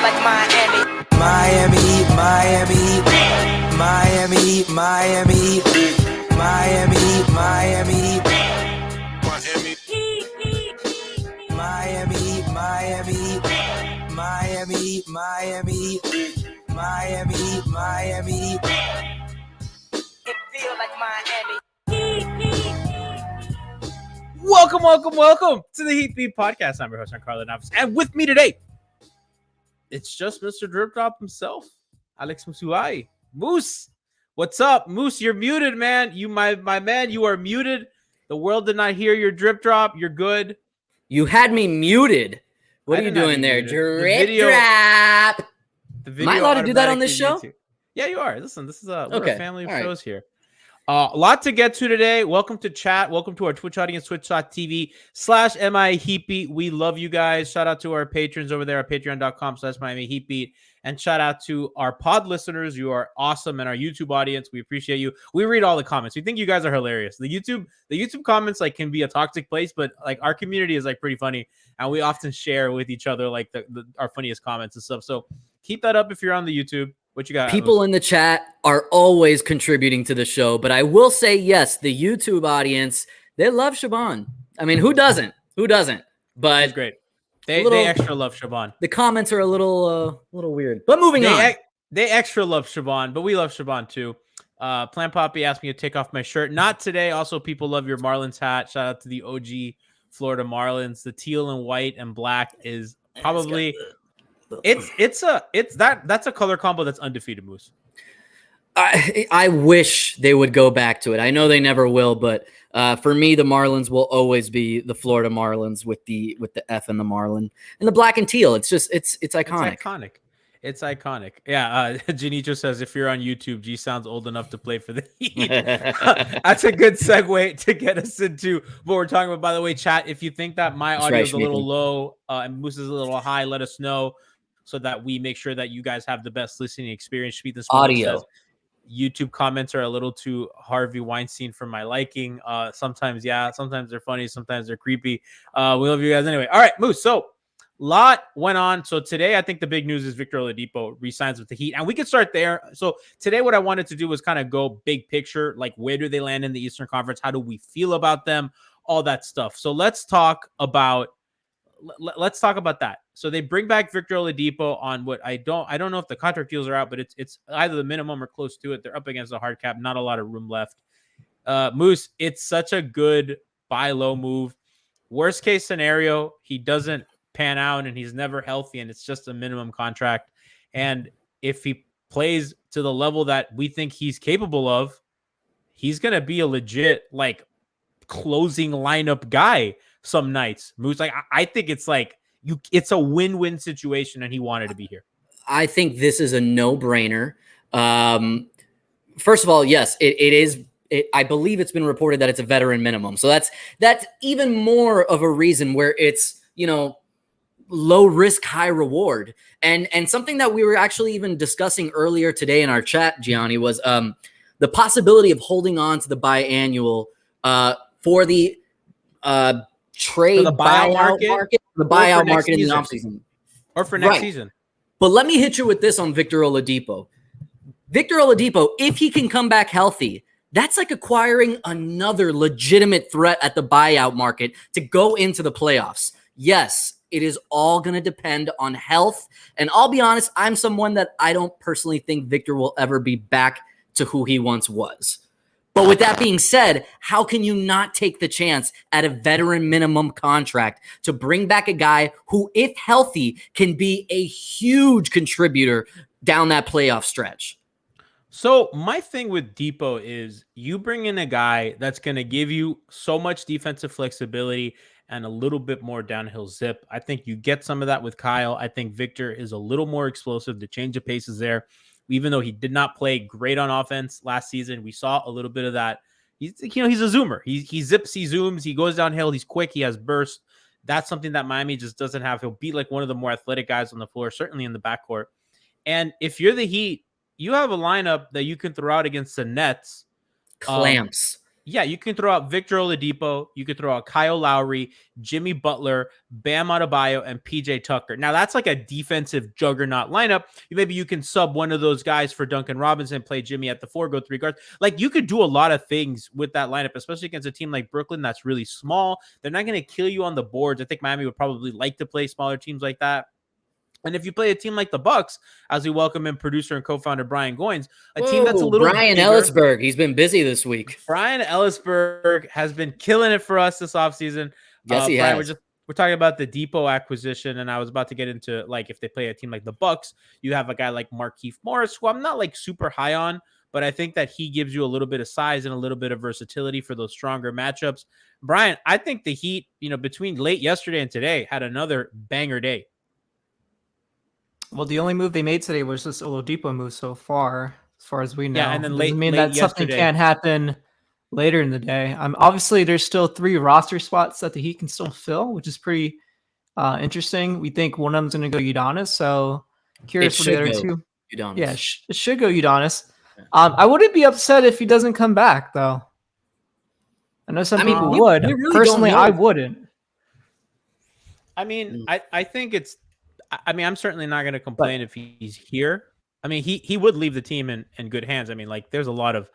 like Miami. Miami, Miami, Miami, Miami, Miami, Miami, Miami, Miami, Miami, Miami, Miami, Miami. It feel like Miami. Welcome to the Heat Beat Podcast. I'm your host, Carlo Navis, and with me today, it's just Mr. Drip Drop himself, Alex Musuai. Moose, what's up? Moose, you're muted, man. My man, you are muted. The world did not hear your drip drop. You're good. You had me muted. What are you doing there? Drip drop. Am I allowed to do that on this show? Yeah, you are. Listen, this is we're Okay. a family of All right. shows here. A lot to get to today. Welcome to chat. Welcome to our Twitch audience, twitch.tv/MiamiHeatBeat. We love you guys. Shout out to our patrons over there at patreon.com/MiamiHeatBeat. And shout out to our pod listeners. You are awesome. And our YouTube audience, we appreciate you. We read all the comments. We think you guys are hilarious. The YouTube comments can be a toxic place, but our community is pretty funny. And we often share with each other our funniest comments and stuff. So keep that up if you're on the YouTube. What you got? People in the chat are always contributing to the show, but I will say, yes, the YouTube audience, they love Shaban. I mean, who doesn't? But it's great. They extra love Shaban. The comments are a little weird. But moving on. They extra love Shaban, but we love Shaban too. Plant Poppy asked me to take off my shirt. Not today. Also, people love your Marlins hat. Shout out to the OG Florida Marlins. The teal and white and black is probably that's a color combo that's undefeated, Moose. I wish they would go back to it. I know they never will, but for me, the Marlins will always be the Florida Marlins with the F and the Marlin and the black and teal. It's just it's iconic. It's iconic. Yeah. Janicho says if you're on YouTube, G sounds old enough to play for the Heat. That's a good segue to get us into what we're talking about. By the way, chat, if you think that my audio is a little low and Moose is a little high, let us know so that we make sure that you guys have the best listening experience. Audio. YouTube comments are a little too Harvey Weinstein for my liking. Sometimes they're funny, sometimes they're creepy. We love you guys anyway. All right, Moose. So lot went on. So today, I think the big news is Victor Oladipo resigns with the Heat, and we could start there. So today, what I wanted to do was kind of go big picture, where do they land in the Eastern Conference? How do we feel about them? All that stuff. So let's talk about that. So they bring back Victor Oladipo on what I don't know if the contract deals are out, but it's either the minimum or close to it. They're up against a hard cap, not a lot of room left. Moose, it's such a good buy low move. Worst case scenario, he doesn't pan out and he's never healthy and it's just a minimum contract. And if he plays to the level that we think he's capable of, he's going to be a legit closing lineup guy some nights. Moose, I think it's it's a win-win situation and he wanted to be here. I think this is a no-brainer. First of all, yes, it is. I believe it's been reported that it's a veteran minimum. So that's even more of a reason where it's, low risk, high reward. And something that we were actually even discussing earlier today in our chat, Gianni, was the possibility of holding on to the biannual for the trade buyout market, the buyout market in the offseason. Or for next season. But let me hit you with this on Victor Oladipo. Victor Oladipo, if he can come back healthy, that's like acquiring another legitimate threat at the buyout market to go into the playoffs. Yes, it is all going to depend on health. And I'll be honest, I'm someone that I don't personally think Victor will ever be back to who he once was. But with that being said, how can you not take the chance at a veteran minimum contract to bring back a guy who, if healthy, can be a huge contributor down that playoff stretch? So my thing with Depot is you bring in a guy that's going to give you so much defensive flexibility and a little bit more downhill zip. I think you get some of that with Kyle. I think Victor is a little more explosive. The change of pace is there. Even though he did not play great on offense last season, we saw a little bit of that. He's a zoomer. He zips, he zooms, he goes downhill. He's quick. He has burst. That's something that Miami just doesn't have. He'll be like one of the more athletic guys on the floor, certainly in the backcourt. And if you're the Heat, you have a lineup that you can throw out against the Nets. Clamps. Yeah, you can throw out Victor Oladipo, you could throw out Kyle Lowry, Jimmy Butler, Bam Adebayo, and PJ Tucker. Now that's like a defensive juggernaut lineup. Maybe you can sub one of those guys for Duncan Robinson, play Jimmy at the 4, go 3 guards. Like you could do a lot of things with that lineup, especially against a team like Brooklyn that's really small. They're not going to kill you on the boards. I think Miami would probably like to play smaller teams like that. And if you play a team like the Bucks, as we welcome in producer and co-founder Brian Goins, team that's a little Brian bigger. Ellisberg. He's been busy this week. Brian Ellisberg has been killing it for us this offseason. Yes, he Brian, has. We're talking about the Depot acquisition, and I was about to get into like if they play a team like the Bucks, you have a guy like Markieff Morris, who I'm not like super high on, but I think that he gives you a little bit of size and a little bit of versatility for those stronger matchups. Brian, I think the Heat, between late yesterday and today, had another banger day. Well, the only move they made today was this Oladipo move so far as we know. Yeah, and then doesn't mean late that something yesterday can't happen later in the day. Obviously, there's still 3 roster spots that the Heat can still fill, which is pretty interesting. We think one of them's going to go Udonis, so curious for the other 2. Udonis. Yeah, it should go Udonis. I wouldn't be upset if he doesn't come back, though. I know some people would. we really Personally, don't know. I wouldn't. I mean, I think it's. I mean, I'm certainly not going to complain if he's here. I mean, he would leave the team in good hands. I mean, like, there's a lot of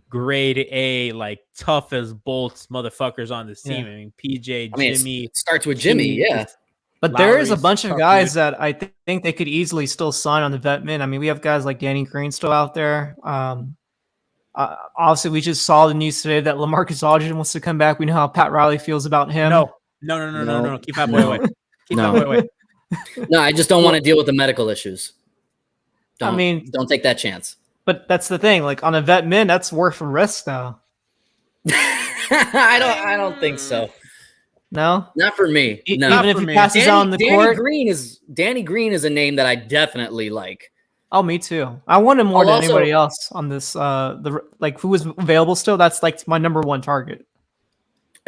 grade A, like, tough as bolts motherfuckers on this team. Yeah. I mean, PJ, Jimmy. it starts with Jimmy, yeah. But there is a Lowry's bunch of tough, guys dude. that I think they could easily still sign on the vet min. I mean, we have guys like Danny Greensteal out there. Obviously, we just saw the news today that LaMarcus Aldridge wants to come back. We know how Pat Riley feels about him. No. Keep that boy away. Keep that boy away. No, I just don't want to deal with the medical issues. Don't take that chance. But that's the thing. Like on a vet min, that's worth a risk, though. I don't think so. No, not for me. No. Even if he passes out on the court. Danny Green is a name that I definitely like. Oh, me too. I want him more than anybody else on this. Who was available still. That's like my number 1 target.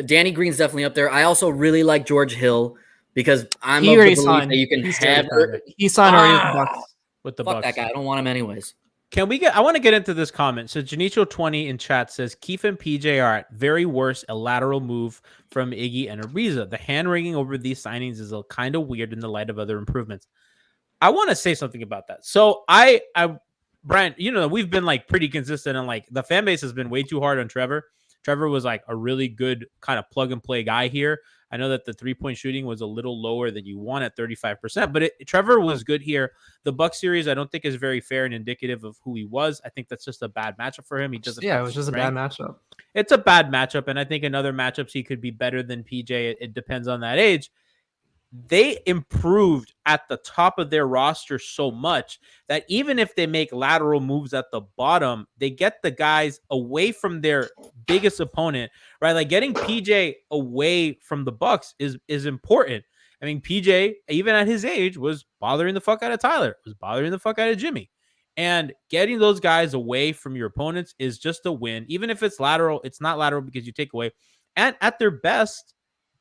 Danny Green's definitely up there. I also really like George Hill because I'm He of the already belief signed. that you can He signed already with the Bucks. With the Fuck Bucks. that guy. I don't want him anyways. I want to get into this comment. So Janicho20 in chat says, Keith and PJ are at very worst a lateral move from Iggy and Ariza. The hand-wringing over these signings is kind of weird in the light of other improvements. I want to say something about that. So Brian, we've been like pretty consistent and like the fan base has been way too hard on Trevor. Trevor was like a really good kind of plug and play guy here. I know that the 3-point shooting was a little lower than you want at 35%, but Trevor was good here. The Bucks series, I don't think is very fair and indicative of who he was. I think that's just a bad matchup for him. He doesn't. Yeah, it was just a bad matchup. It's a bad matchup, and I think in other matchups he could be better than PJ. It depends on that age. They improved at the top of their roster so much that even if they make lateral moves at the bottom, they get the guys away from their biggest opponent, right? Like getting PJ away from the Bucks is important. I mean, PJ, even at his age, was bothering the fuck out of Tyler, was bothering the fuck out of Jimmy. And getting those guys away from your opponents is just a win. Even if it's lateral, it's not lateral because you take away. And at their best,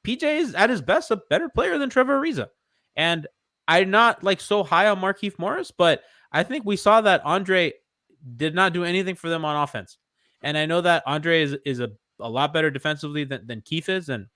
PJ is at his best a better player than Trevor Ariza. And I'm not like so high on Markieff Morris, but I think we saw that Andre did not do anything for them on offense. And I know that Andre is a lot better defensively than Keith is. And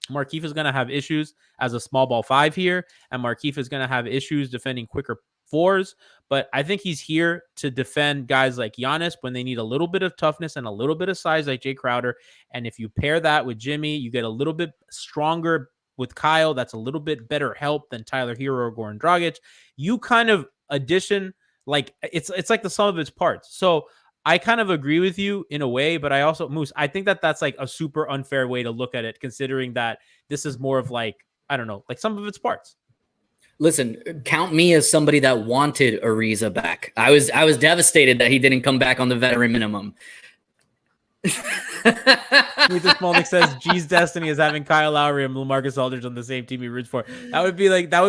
Markieff is going to have issues as a small ball 5 here. And Markieff is going to have issues defending quicker 4s. But I think he's here to defend guys like Giannis when they need a little bit of toughness and a little bit of size like Jay Crowder. And if you pair that with Jimmy, you get a little bit stronger with Kyle. That's a little bit better help than Tyler Hero or Goran Dragic. You kind of addition, like it's like the sum of its parts. So I kind of agree with you in a way, but I also, Moose, I think that's like a super unfair way to look at it, considering that this is more of like, I don't know, like some of its parts. Listen, count me as somebody that wanted Ariza back. I was devastated that he didn't come back on the veteran minimum. Luther Smolnick says G's destiny is having Kyle Lowry and LaMarcus Aldridge on the same team he roots for. That would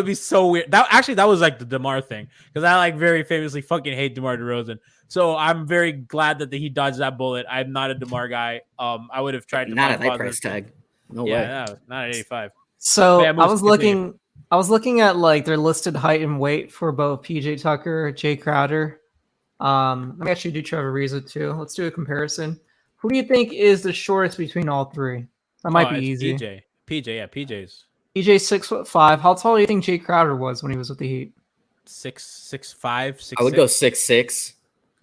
be so weird. That was like the DeMar thing, because I like very famously fucking hate DeMar DeRozan. So I'm very glad that he dodged that bullet. I'm not a DeMar guy. I would have tried to not at that price tag. No way. No, not at 85. So yeah, I was looking at like their listed height and weight for both PJ Tucker, Jay Crowder. Let me actually do Trevor Ariza too. Let's do a comparison. Who do you think is the shortest between all three? That might be it's easy. PJ, PJ's PJ's 6'5". How tall do you think Jay Crowder was when he was with the Heat? 6'5", 6'6". I would go 6'6".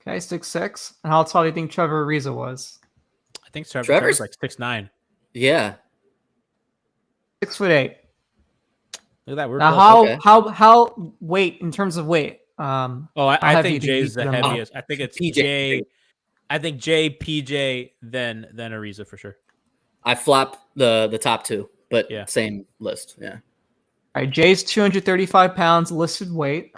Okay, 6'6". And how tall do you think Trevor Ariza was? I think Trevor's like 6'9". Yeah. 6'8". Look at that. We're Now, close. how weight in terms of weight? I heavy think do you Jay's think the them are? heaviest. I think it's PJ. Jay. I think Jay, PJ, then Ariza for sure. I flop the top two, but Yeah. same list. Yeah. All right, Jay's 235 pounds listed weight.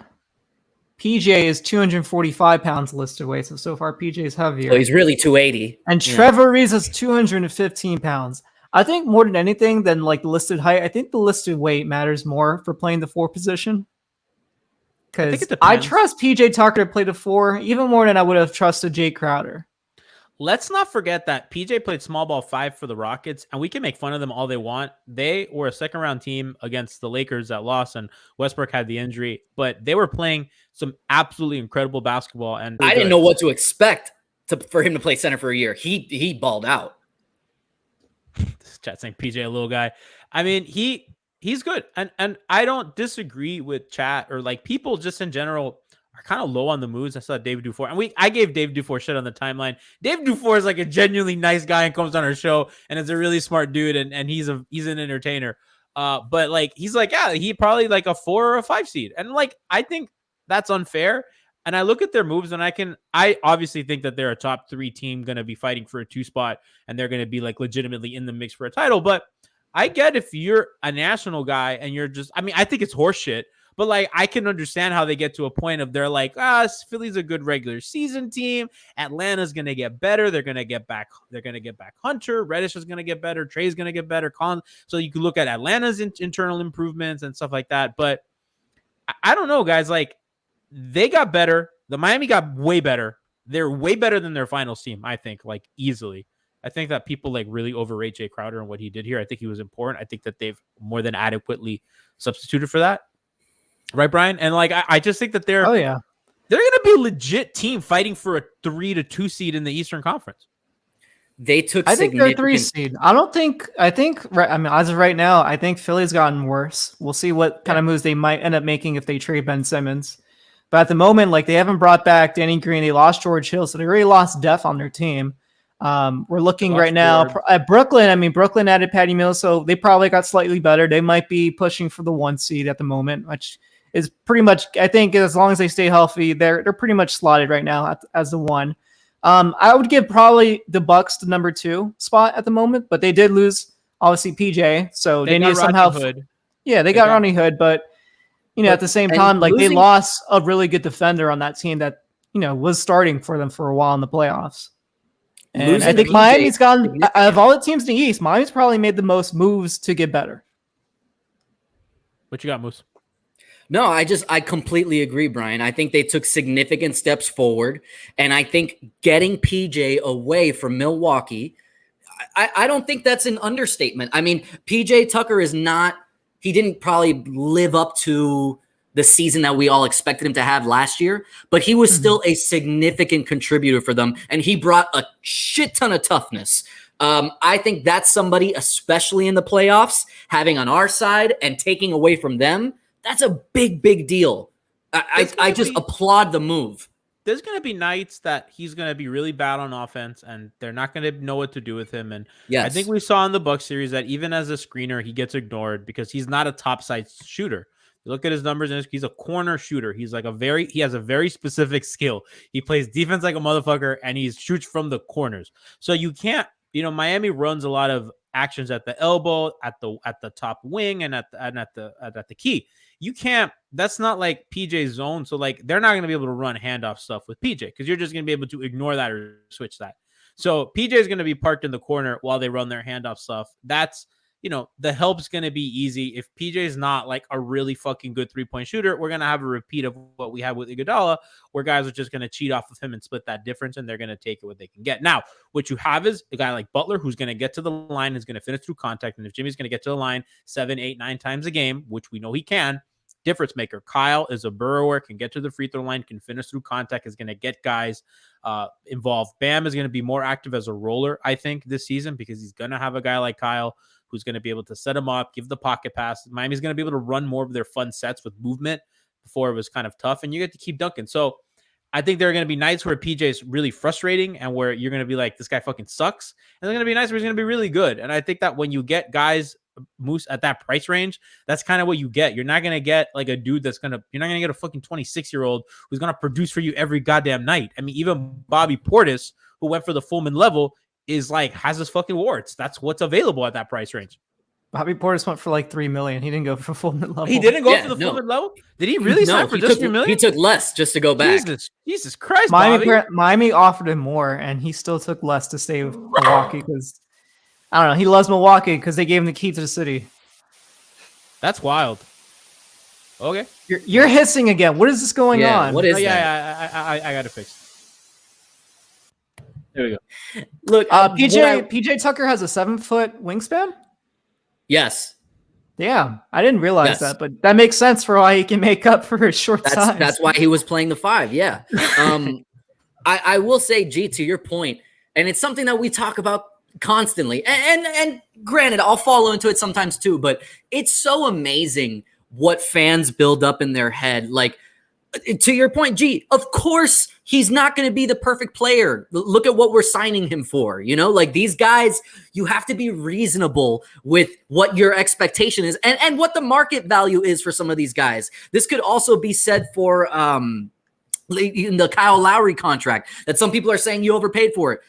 PJ is 245 pounds listed weight. So far, PJ is heavier. So he's really 280. And Trevor Ariza's 215 pounds. I think more than anything than like the listed height, I think the listed weight matters more for playing the 4 position. Because I trust PJ Tucker to play the 4 even more than I would have trusted Jay Crowder. Let's not forget that PJ played small ball 5 for the Rockets, and we can make fun of them all they want. They were a second-round team against the Lakers that lost, and Westbrook had the injury, but they were playing some absolutely incredible basketball. And I didn't know what to expect for him to play center for a year. He balled out. This chat saying PJ a little guy. I mean, he's good, and I don't disagree with chat or like people just in general are kind of low on the moves. I saw David Dufour, and I gave David Dufour shit on the timeline. David Dufour is like a genuinely nice guy and comes on our show and is a really smart dude, and he's an entertainer. But like he's like, yeah, he probably like a 4 or a 5 seed, and like I think that's unfair. And I look at their moves, and I obviously think that they're a top 3 team going to be fighting for a 2 spot, and they're going to be like legitimately in the mix for a title. But I get if you're a national guy and you're just, I mean, I think it's horseshit. But like, I can understand how they get to a point of they're like, Philly's a good regular season team. Atlanta's going to get better. They're going to get back. They're going to get back Hunter. Reddish is going to get better. Trey's going to get better. So you can look at Atlanta's internal improvements and stuff like that. But I don't know, guys. Like, they got better. The Miami got way better. They're way better than their finals team, I think, like easily. I think that people like really overrate Jay Crowder and what he did here. I think he was important. I think that they've more than adequately substituted for that. Right, Brian? And like, I just think that they're going to be a legit team fighting for a 3 to 2 seed in the Eastern Conference. They took. I think they're 3 seed. I think. I mean, as of right now, I think Philly's gotten worse. We'll see what kind of moves they might end up making if they trade Ben Simmons. But at the moment, like they haven't brought back Danny Green. They lost George Hill, so they already lost depth on their team. We're looking right now at Brooklyn. I mean, Brooklyn added Patty Mills, so they probably got slightly better. They might be pushing for the 1 seed at the moment, which is pretty much, I think, as long as they stay healthy, they're pretty much slotted right now as the 1. I would give probably the Bucks the number 2 spot at the moment, but they did lose obviously PJ, so they need to somehow. Yeah, they got Ronnie Hood, but at the same time, like they lost a really good defender on that team that was starting for them for a while in the playoffs. And I think Miami's gotten, out of all the teams in the East, Miami's probably made the most moves to get better. What you got, Moose? No, I completely agree, Brian. I think they took significant steps forward. And I think getting PJ away from Milwaukee, I don't think that's an understatement. I mean, PJ Tucker he didn't probably live up to the season that we all expected him to have last year, but he was still a significant contributor for them, and he brought a shit ton of toughness. I think that's somebody, especially in the playoffs, having on our side and taking away from them, that's a big, big deal. I just applaud the move. There's going to be nights that he's going to be really bad on offense, and they're not going to know what to do with him. And I think we saw in the Bucks series that even as a screener, he gets ignored because he's not a top-side shooter. You look at his numbers, and he's a corner shooter. He has a very specific skill. He plays defense like a motherfucker, and he shoots from the corners. So you can't, Miami runs a lot of actions at the elbow, at the top wing, and at the key. You can't. That's not like PJ's zone. So like they're not going to be able to run handoff stuff with PJ because you're just going to be able to ignore that or switch that. So PJ is going to be parked in the corner while they run their handoff stuff. That's the help's going to be easy. If PJ is not like a really fucking good 3-point shooter, we're going to have a repeat of what we had with Iguodala, where guys are just going to cheat off of him and split that difference, and they're going to take it what they can get. Now, what you have is a guy like Butler who's going to get to the line, is going to finish through contact, and if Jimmy's going to get to the line 7, 8, 9 times a game, which we know he can, difference maker. Kyle is a burrower, can get to the free throw line, can finish through contact, is going to get guys involved. Bam is going to be more active as a roller, I think, this season, because he's going to have a guy like Kyle who's going to be able to set him up, give the pocket pass. Miami's going to be able to run more of their fun sets with movement. Before it was kind of tough, and you get to keep dunking. So I think there are going to be nights where PJ is really frustrating and where you're going to be like, this guy fucking sucks. And there's going to be nights where he's going to be really good. And I think that when you get guys, Moose, at that price range, that's kind of what you get. You're not going to get like a dude you're not going to get a fucking 26-year-old who's going to produce for you every goddamn night. I mean, even Bobby Portis, who went for the Fullman level, is like, has his fucking warts. That's what's available at that price range. Bobby Portis went for like $3 million. He didn't go for full mid level. He didn't go for the full mid level? Did he really sign for just $3 million? He took less just to go back. Jesus Christ, Bobby. Miami offered him more, and he still took less to stay with Milwaukee because, I don't know, he loves Milwaukee because they gave him the key to the city. That's wild. Okay. You're hissing again. What is this going on? What is that? Yeah, I got to fix. There we go. Look, PJ Tucker has a 7-foot wingspan? Yes. Yeah, I didn't realize that, but that makes sense for why he can make up for his short size. That's why he was playing the 5. Yeah. I will say, G, to your point, and it's something that we talk about constantly. And granted, I'll follow into it sometimes too, but it's so amazing what fans build up in their head. Like, to your point, G, of course he's not going to be the perfect player. Look at what we're signing him for. You know, like these guys, you have to be reasonable with what your expectation is and what the market value is for some of these guys. This could also be said for in the Kyle Lowry contract that some people are saying you overpaid for it.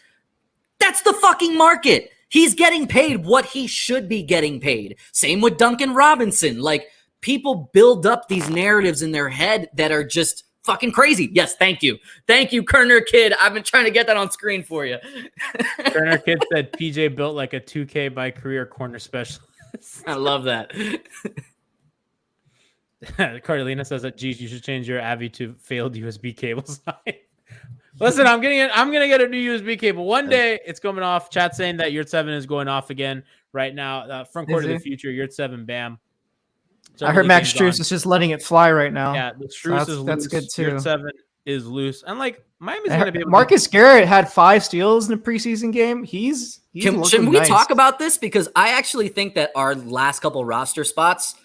That's the fucking market. He's getting paid what he should be getting paid. Same with Duncan Robinson. Like, people build up these narratives in their head that are just fucking crazy. Yes, thank you. Thank you, Kerner Kid. I've been trying to get that on screen for you. Kerner Kid said PJ built like a 2K by career corner specialist. I love that. Carolina says that, geez, you should change your Avi to failed USB cable sign. Listen, I'm gonna get a new USB cable. One day it's coming off. Chat saying that Yurtseven is going off again right now. Front court of the future, Yurtseven, bam. I heard Max Strus is just letting it fly right now. Yeah, the Strus is loose. That's good too. Yurtseven is loose, and like Miami's gonna be able Marcus Garrett had 5 steals in a preseason game. Should we talk about this? Because I actually think that our last couple roster spots,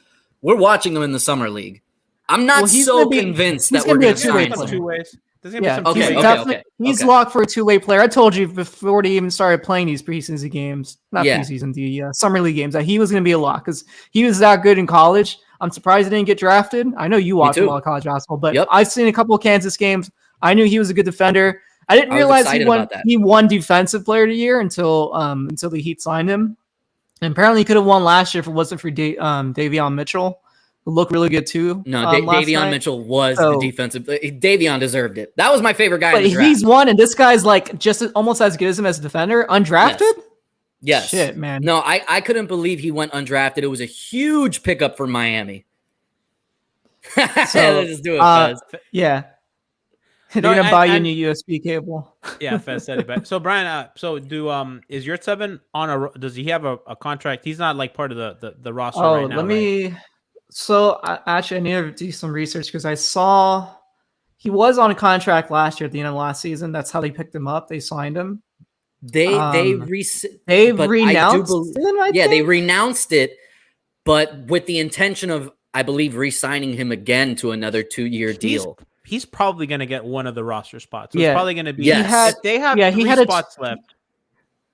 we're watching them in the summer league. I'm not convinced that we're going to sign him. 2 ways. Okay. He's locked for a 2-way player. I told you before they even started playing these preseason games, preseason, the summer league games, that he was going to be a lock because he was that good in college. I'm surprised he didn't get drafted. I know you watch a lot of college basketball, but I've seen a couple of Kansas games. I knew he was a good defender. I didn't realize he won Defensive Player of the Year until the Heat signed him. And apparently he could have won last year if it wasn't for Davion Mitchell, who looked really good too. No, Davion Mitchell was the defensive. Davion deserved it. That was my favorite guy. But he's won, and this guy's like just almost as good as him as a defender, undrafted. Yes. Shit, man. No, I couldn't believe he went undrafted. It was a huge pickup for Miami. Let's just do it, Fez. Yeah. They're gonna buy you a new USB cable. Yeah, Fez said it back. So Brian, is Yurtseven on does he have a contract? He's not like part of the roster right now. So actually, I need to do some research because I saw he was on a contract last year at the end of last season. That's how they picked him up. They signed him. They renounced it. They renounced it, but with the intention of, I believe, re-signing him again to another 2-year deal. He's probably going to get one of the roster spots. So it's probably going to be. Yes. They have 3 spots left.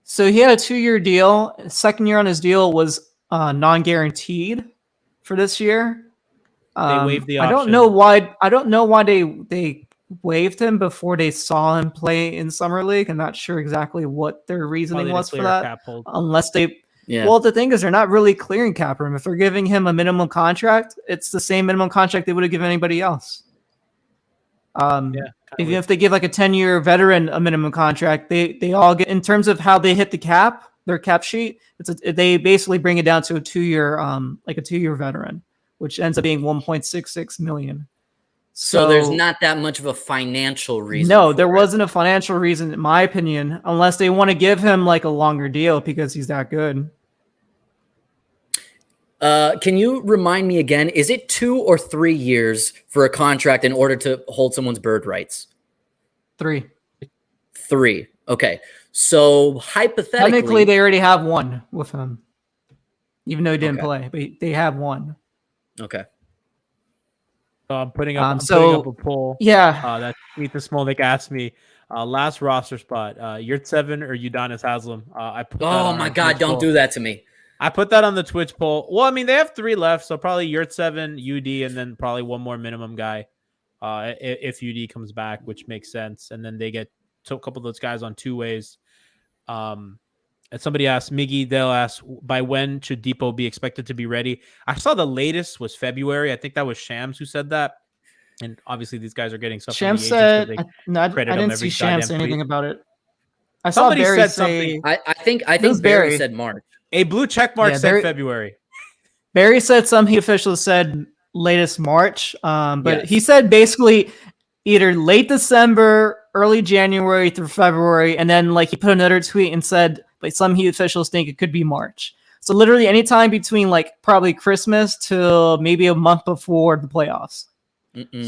So he had a 2-year deal. Second year on his deal was non-guaranteed for this year. They waived the option. I don't know why they waived him before they saw him play in summer league. I'm not sure exactly what their reasoning was for that. Unless they. Yeah. Well, the thing is, they're not really clearing cap room. If they're giving him a minimum contract, it's the same minimum contract they would have given anybody else. Even if they give like a 10-year veteran a minimum contract, they all get, in terms of how they hit the cap, their cap sheet, they basically bring it down to a 2-year veteran, which ends up being $1.66 million. So there's not that much of a financial reason. No, there wasn't a financial reason, in my opinion, unless they want to give him like a longer deal because he's that good. Can you remind me again? Is it 2 or 3 years for a contract in order to hold someone's bird rights? 3. 3. Okay. So hypothetically, Technically, they already have 1 with him, even though he didn't Okay. play. But they have 1. okay. So I'm putting up a poll. Yeah, That Ethan Smolnik asked me last roster spot, Yurtseven or Udonis Haslam. I put that Oh on my our God! Twitch Don't poll. do that to me. I put that on the Twitch poll. Well, I mean, they have 3 left, so probably Yurtseven, UD, and then probably one more minimum guy if UD comes back, which makes sense. And then they get a couple of those guys on 2 ways. And somebody asked, Miggy, they'll ask, by when should Depot be expected to be ready? I saw the latest was February. I think that was Shams who said that. And obviously, these guys are getting stuff from Shams the agents. said. I credit didn't them see every Shams say goddamn anything tweet. about it. I Somebody saw Barry said say something. I think was Barry Barry. said March. A blue check mark Yeah, said Barry- February. Barry said some Heat officials said latest March, but Yes. he said basically either late December, early January through February, and then like he put another tweet and said like some Heat officials think it could be March. So literally anytime between like probably Christmas till maybe a month before the playoffs.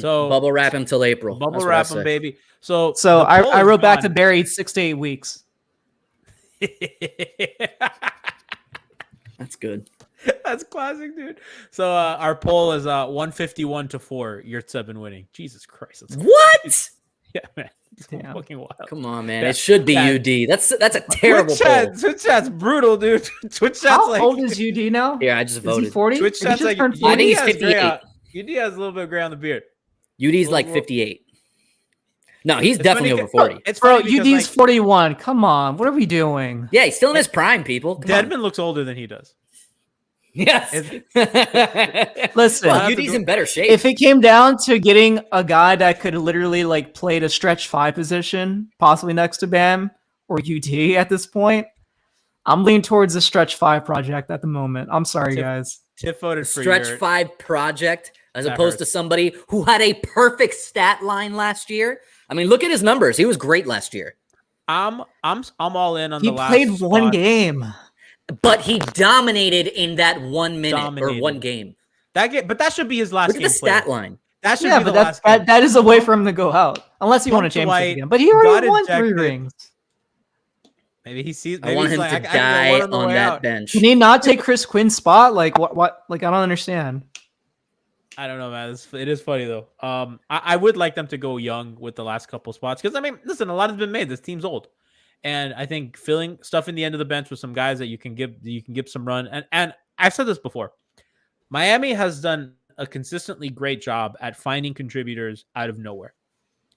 So Bubble wrap him till April. Bubble That's what I wrap them, say. baby. So So the poll I is wrote back to gone. Barry 6 to 8 weeks. That's good. That's classic, dude. So our poll is 151 to 4. Yurtseven winning. Jesus Christ. That's What? yeah, man. It's Damn. fucking wild. Come on, man. Yeah. It should be Yeah. UD. That's a terrible poll. Twitch chat's brutal, dude. Twitch chat's How like old is UD now? Here, I just Is he voted. 40? Twitch Did he chat's just like turn I 40? think he's UD has gray 58. UD has a little bit of gray on the beard. UD's like Well, 58. No, he's It's definitely funny over 'cause- 40. It's Bro, funny because, UD's like, 41. Come on. What are we doing? Yeah, he's still in his prime, people. Come on. Deadman looks older than he does. Yes. Listen, well, UD's in better shape. if it came down to getting a guy that could literally like play the stretch 5 position, possibly next to Bam or UD at this point, I'm leaning towards the stretch 5 project at the moment. I'm sorry, Tiff- guys. Tiff voted for Stretch Yurt. 5 project as That opposed to hurts. somebody who had a perfect stat line last year. I mean, look at his numbers. He was great last year. I'm all in on He the last played one spot. game. But he dominated in that 1 minute or Dominated. 1 game. But that should be his last Look at game the stat played. line. That should Yeah, be but the last game. that is a way for him to go out. Unless he won a Pumped championship White, again. But he already got won 3 ejected. rings. Maybe he sees. I Maybe want he's him like, to I can die go one the on way that out. bench. Can he not take Chris Quinn's spot? Like what? Like I don't understand. I don't know, man. It is funny though. I would like them to go young with the last couple spots because I mean, listen, a lot has been made. This team's old, and I think filling stuff in the end of the bench with some guys that you can give some run. And I've said this before. Miami has done a consistently great job at finding contributors out of nowhere.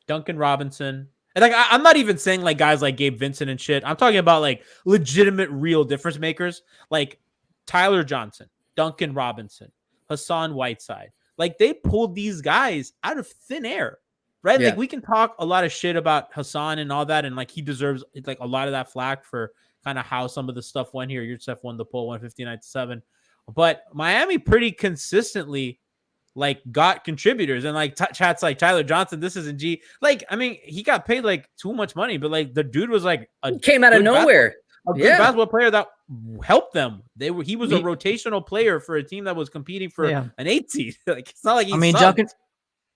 Duncan Robinson. And like I'm not even saying like guys like Gabe Vincent and shit. I'm talking about like legitimate, real difference makers like Tyler Johnson, Duncan Robinson, Hassan Whiteside. Like they pulled these guys out of thin air, right? Yeah. Like we can talk a lot of shit about Hassan and all that, and like he deserves like a lot of that flack for kind of how some of the stuff went here. Yurtseven won the poll 159-7, but Miami pretty consistently like got contributors and like chats like Tyler Johnson. This isn't G. Like I mean, he got paid like too much money, but like the dude was like He came out of good nowhere. a good Yeah. basketball player that helped them. He was a rotational player for a team that was competing for Yeah. an 8 seed. Like it's not like he I mean, sucked.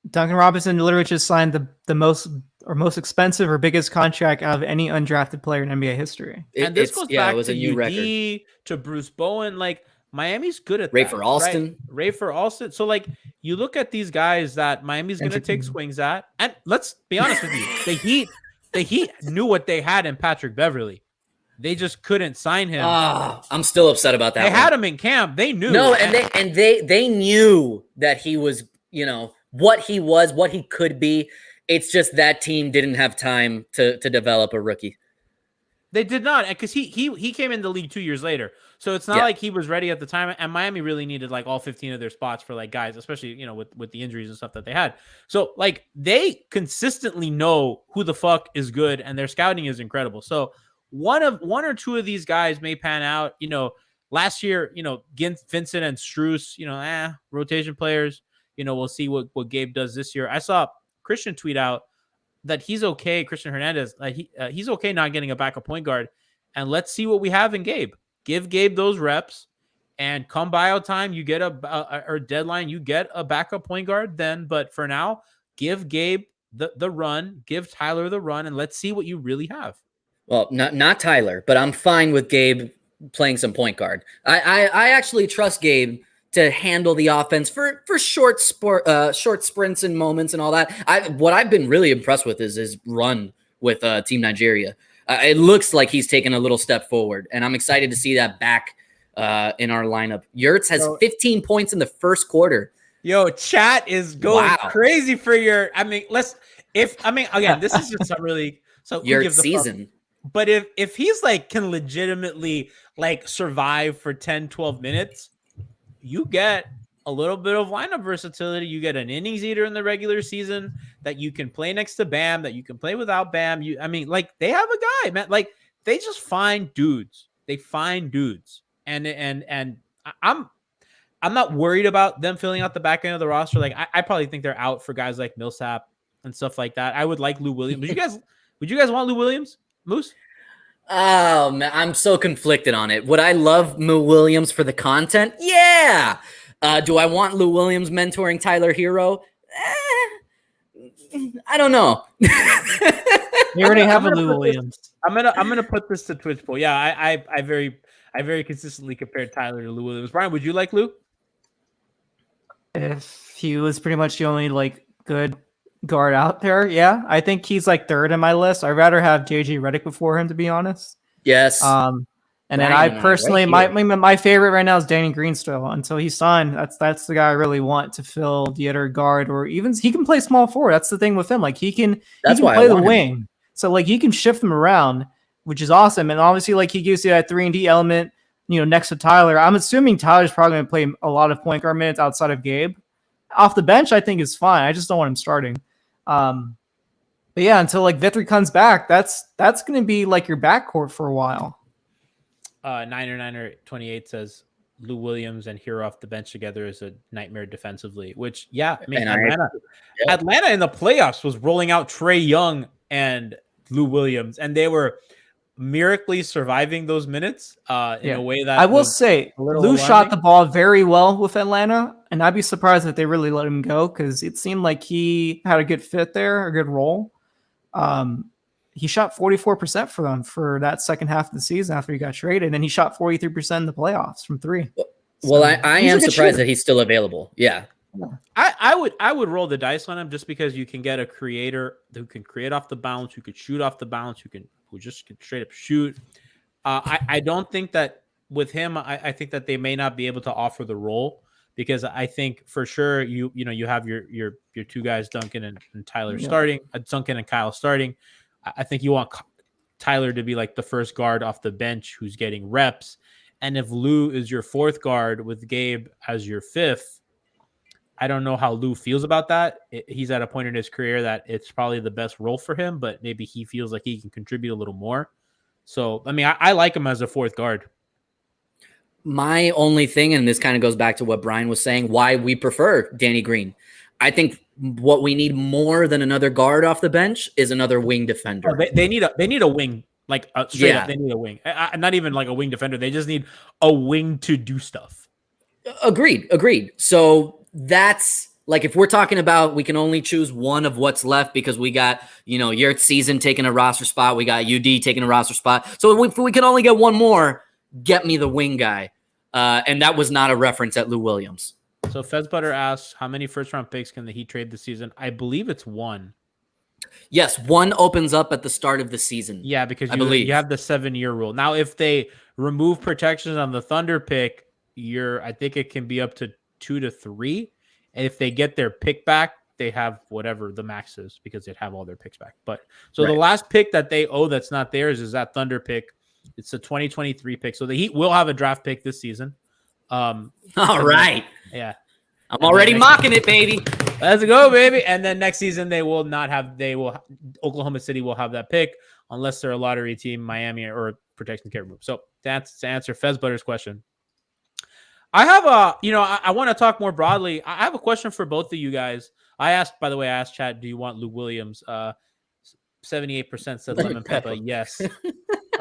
Duncan Robinson literally just signed the most expensive or biggest contract out of any undrafted player in NBA history. And this It's- goes back it was to a new UD, record. to Bruce Bowen. Like Miami's good at Ray that, for Alston. right? Ray for Alston. So like you look at these guys that Miami's going to take swings at, and let's be honest with you, the Heat knew what they had in Patrick Beverly. They just couldn't sign him. I'm still upset about that. They one. had him in camp. They knew. No, and they knew that he was, what he was, what he could be. It's just that team didn't have time to develop a rookie. They did not, because he came in the league 2 years later, so it's not like he was ready at the time. And Miami really needed like all 15 of their spots for like guys, especially with the injuries and stuff that they had. So like they consistently know who the fuck is good, and their scouting is incredible. So one or two of these guys may pan out. Last year, Vincent and Strus, rotation players. We'll see what Gabe does this year. I saw Christian tweet out that he's okay. Christian Hernandez, he's okay not getting a backup point guard, and let's see what we have in Gabe. Give Gabe those reps, And come buyout time, you get or deadline, you get a backup point guard then. But for now, give Gabe the run, give Tyler the run, and let's see what you really have. Well, not Tyler, but I'm fine with Gabe playing some point guard. I actually trust Gabe to handle the offense for short sprints and moments and all that. What I've been really impressed with is his run with Team Nigeria. It looks like he's taken a little step forward, and I'm excited to see that back in our lineup. Yurts has 15 points in the first quarter. Yo, chat is going crazy for your. I mean, again, this is just a really Yurt season. But if he's like can legitimately like survive for 10, 12 minutes, you get a little bit of lineup versatility. You get an innings eater in the regular season that you can play next to Bam, that you can play without Bam. Like they have a guy, man. Like they just find dudes. They find dudes. And I'm not worried about them filling out the back end of the roster. Like I probably think they're out for guys like Millsap and stuff like that. I would like Lou Williams. Would you guys want Lou Williams, Moose? Oh man, I'm so conflicted on it. Would I love Lou Williams for the content? Yeah. Do I want Lou Williams mentoring Tyler Hero? I don't know. You already have a Lou Williams. I'm gonna put this to Twitch poll. Yeah, I very consistently compared Tyler to Lou Williams. Brian, would you like Lou? If he was pretty much the only like good guard out there, yeah, I think he's like third in my list. I'd rather have JJ Redick before him, to be honest. Yes. And then I personally, my favorite right now is Danny Greensteal. Until he's signed, that's the guy I really want to fill the other guard, or even he can play small forward. That's the thing with him. Like he can play the wing, so like he can shift them around, which is awesome. And obviously, like he gives you that 3-and-D element, next to Tyler. I'm assuming Tyler's probably going to play a lot of point guard minutes outside of Gabe. Off the bench, I think is fine. I just don't want him starting. But yeah, until like Victory comes back, that's going to be like your backcourt for a while. Niner 28 says Lou Williams and Hero off the bench together is a nightmare defensively. Which Atlanta in the playoffs was rolling out Trae Young and Lou Williams, and they were miraculously surviving those minutes in a way that I will say Lou shot the ball very well with Atlanta, and I'd be surprised if they really let him go because it seemed like he had a good fit there, a good role. He shot 44% for them for that second half of the season after he got traded, and then he shot 43% in the playoffs from three. Well, I am surprised that he's still available. Yeah. I would roll the dice on him just because you can get a creator who can create off the bounce, who could shoot off the bounce, who just can straight up shoot. I don't think that with him, I think that they may not be able to offer the role because I think for sure you have your two guys, Duncan and Tyler starting, Duncan and Kyle starting. I think you want Tyler to be like the first guard off the bench who's getting reps. And if Lou is your fourth guard with Gabe as your fifth, I don't know how Lou feels about that. He's at a point in his career that it's probably the best role for him, but maybe he feels like he can contribute a little more. So, I like him as a fourth guard. My only thing, and this kind of goes back to what Brian was saying, why we prefer Danny Green. I think what we need more than another guard off the bench is another wing defender. They need a wing, like straight up. They need a wing, not even like a wing defender. They just need a wing to do stuff. Agreed. So that's like if we're talking about we can only choose one of what's left because we got Yurtseven taking a roster spot, we got UD taking a roster spot. So if we can only get one more, get me the wing guy, and that was not a reference at Lou Williams. So Fezbutter asks, how many first-round picks can the Heat trade this season? I believe it's one. Yes, one opens up at the start of the season. Yeah, because you have the 7-year rule. Now, if they remove protections on the Thunder pick, I think it can be up to 2 to 3. And if they get their pick back, they have whatever the max is because they'd have all their picks back. But the last pick that they owe that's not theirs is that Thunder pick. It's a 2023 pick. So the Heat will have a draft pick this season. All right. Yeah. I'm already mocking it, baby. Let's go, baby. And then next season Oklahoma City will have that pick unless they're a lottery team, Miami or protection can't remove. So that's to answer Fezbutter's question. I have I want to talk more broadly. I have a question for both of you guys. I asked Chad, do you want Lou Williams? 78% said lemon pepper, yes.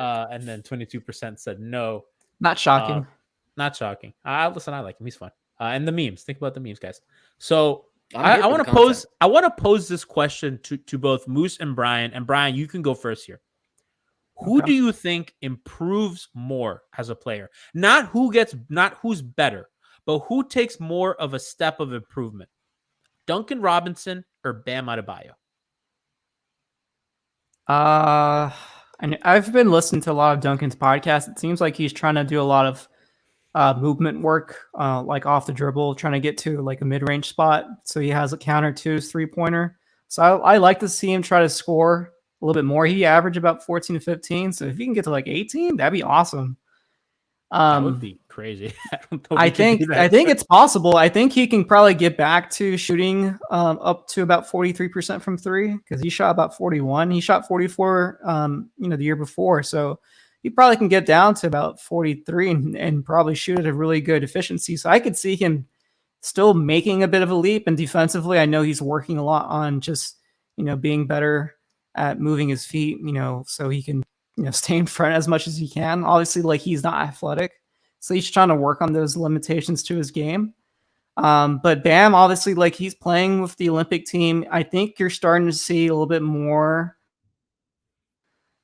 And then 22% said no. Not shocking. Not shocking. Listen, I like him. He's fun. And the memes. Think about the memes, guys. So I'm here I for want the to content. pose this question to both Moose and Brian. And Brian, you can go first here. Who Okay. do you think improves more as a player? Not who's better, but who takes more of a step of improvement? Duncan Robinson or Bam Adebayo? And I've been listening to a lot of Duncan's podcasts. It seems like he's trying to do a lot of movement work, like off the dribble, trying to get to like a mid-range spot. So he has a counter to his 3-pointer. So I like to see him try to score a little bit more. He averaged about 14 to 15. So if he can get to like 18, that'd be awesome. That would be crazy. I don't know if I we can think do that. I think it's possible. I think he can probably get back to shooting up to about 43% from three, because he shot about 41. He shot 44 the year before. So he probably can get down to about 43 and probably shoot at a really good efficiency. So I could see him still making a bit of a leap. And defensively, I know he's working a lot on just, being better at moving his feet, so he can, stay in front as much as he can. Obviously, like, he's not athletic, so he's trying to work on those limitations to his game. But Bam, obviously, like, he's playing with the Olympic team. I think you're starting to see a little bit more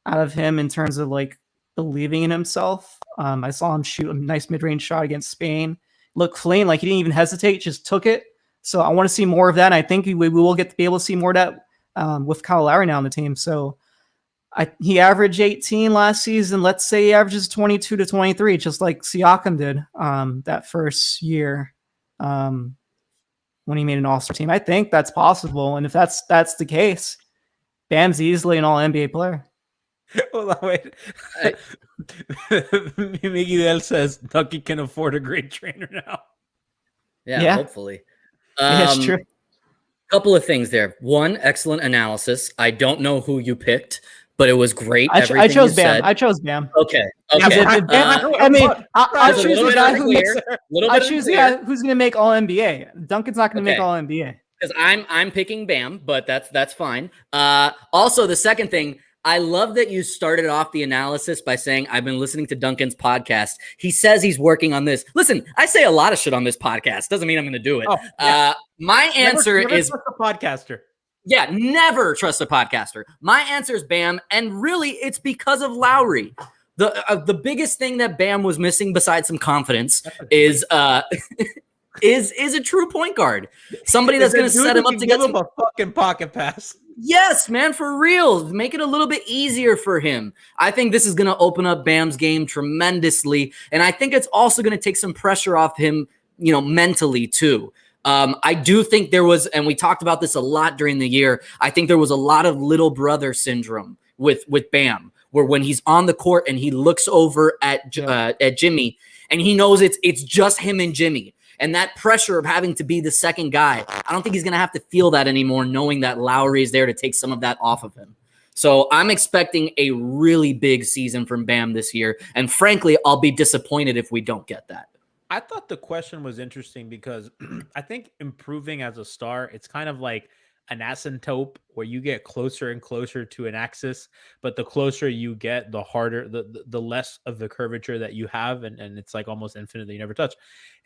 out of him in terms of like believing in himself. I saw him shoot a nice mid-range shot against Spain. Looked clean, like he didn't even hesitate, just took it. So I want to see more of that. And I think we will get to be able to see more of that with Kyle Lowry now on the team. So he averaged 18 last season. Let's say he averages 22 to 23, just like Siakam did that first year when he made an All-Star team. I think that's possible. And if that's the case, Bam's easily an All-NBA player. Hold on, wait. Miguel says Ducky can afford a great trainer now. Yeah. Hopefully. Yeah, it's true. Couple of things there. One, excellent analysis. I don't know who you picked, but it was great. I chose Bam. Said. I chose Bam. Okay. I'll choose the guy who's going to make All NBA. Duncan's not going to make All NBA. Because I'm picking Bam, but that's fine. Also, the second thing, I love that you started off the analysis by saying, I've been listening to Duncan's podcast. He says he's working on this. Listen, I say a lot of shit on this podcast. Doesn't mean I'm going to do it. Oh, yeah. My answer is trust a podcaster. Yeah, never trust a podcaster. My answer is Bam, and really it's because of Lowry. The biggest thing that Bam was missing besides some confidence is a true point guard. Somebody that's going to set him up to get him a fucking pocket pass. Yes, man, for real. Make it a little bit easier for him. I think this is going to open up Bam's game tremendously, and I think it's also going to take some pressure off him, mentally too. I do think there was, and we talked about this a lot during the year, I think there was a lot of little brother syndrome with Bam, where when he's on the court and he looks over at Jimmy and he knows it's just him and Jimmy. And that pressure of having to be the second guy, I don't think he's going to have to feel that anymore, knowing that Lowry is there to take some of that off of him. So I'm expecting a really big season from Bam this year. And frankly, I'll be disappointed if we don't get that. I thought the question was interesting because I think improving as a star, it's kind of like an asymptote where you get closer and closer to an axis, but the closer you get, the harder, the less of the curvature that you have. And it's like almost infinite that you never touch.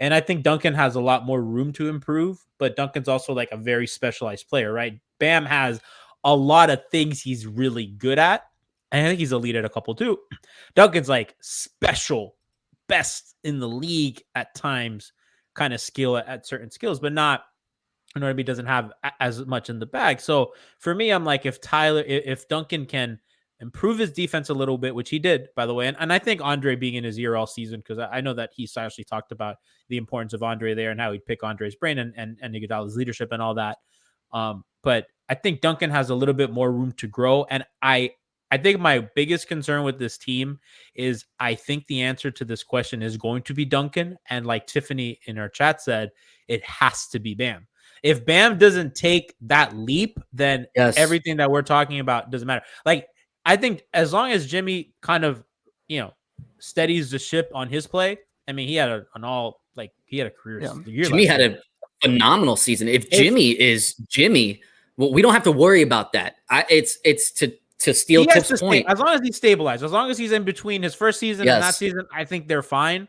And I think Duncan has a lot more room to improve, but Duncan's also like a very specialized player, right? Bam has a lot of things he's really good at. And I think he's elite at a couple too. Duncan's like special, best in the league at times, kind of skill at certain skills, but not, he doesn't have as much in the bag. So for me, I'm like, if Duncan can improve his defense a little bit, which he did, by the way, and I think Andre being in his ear all season, because I know that he's actually talked about the importance of Andre there and how he'd pick Andre's brain and Iguodala's leadership and all that. But I think Duncan has a little bit more room to grow. And I think my biggest concern with this team is I think the answer to this question is going to be Duncan. And like Tiffany in our chat said, it has to be Bam. If Bam doesn't take that leap, then everything that we're talking about doesn't matter. Like, I think as long as Jimmy kind of, steadies the ship on his play, I mean, he had a career. Yeah. Jimmy had a phenomenal season. If Jimmy is Jimmy, well, we don't have to worry about that. It's to steal Tip's point. As long as he's stabilized, as long as he's in between his first season and that season, I think they're fine.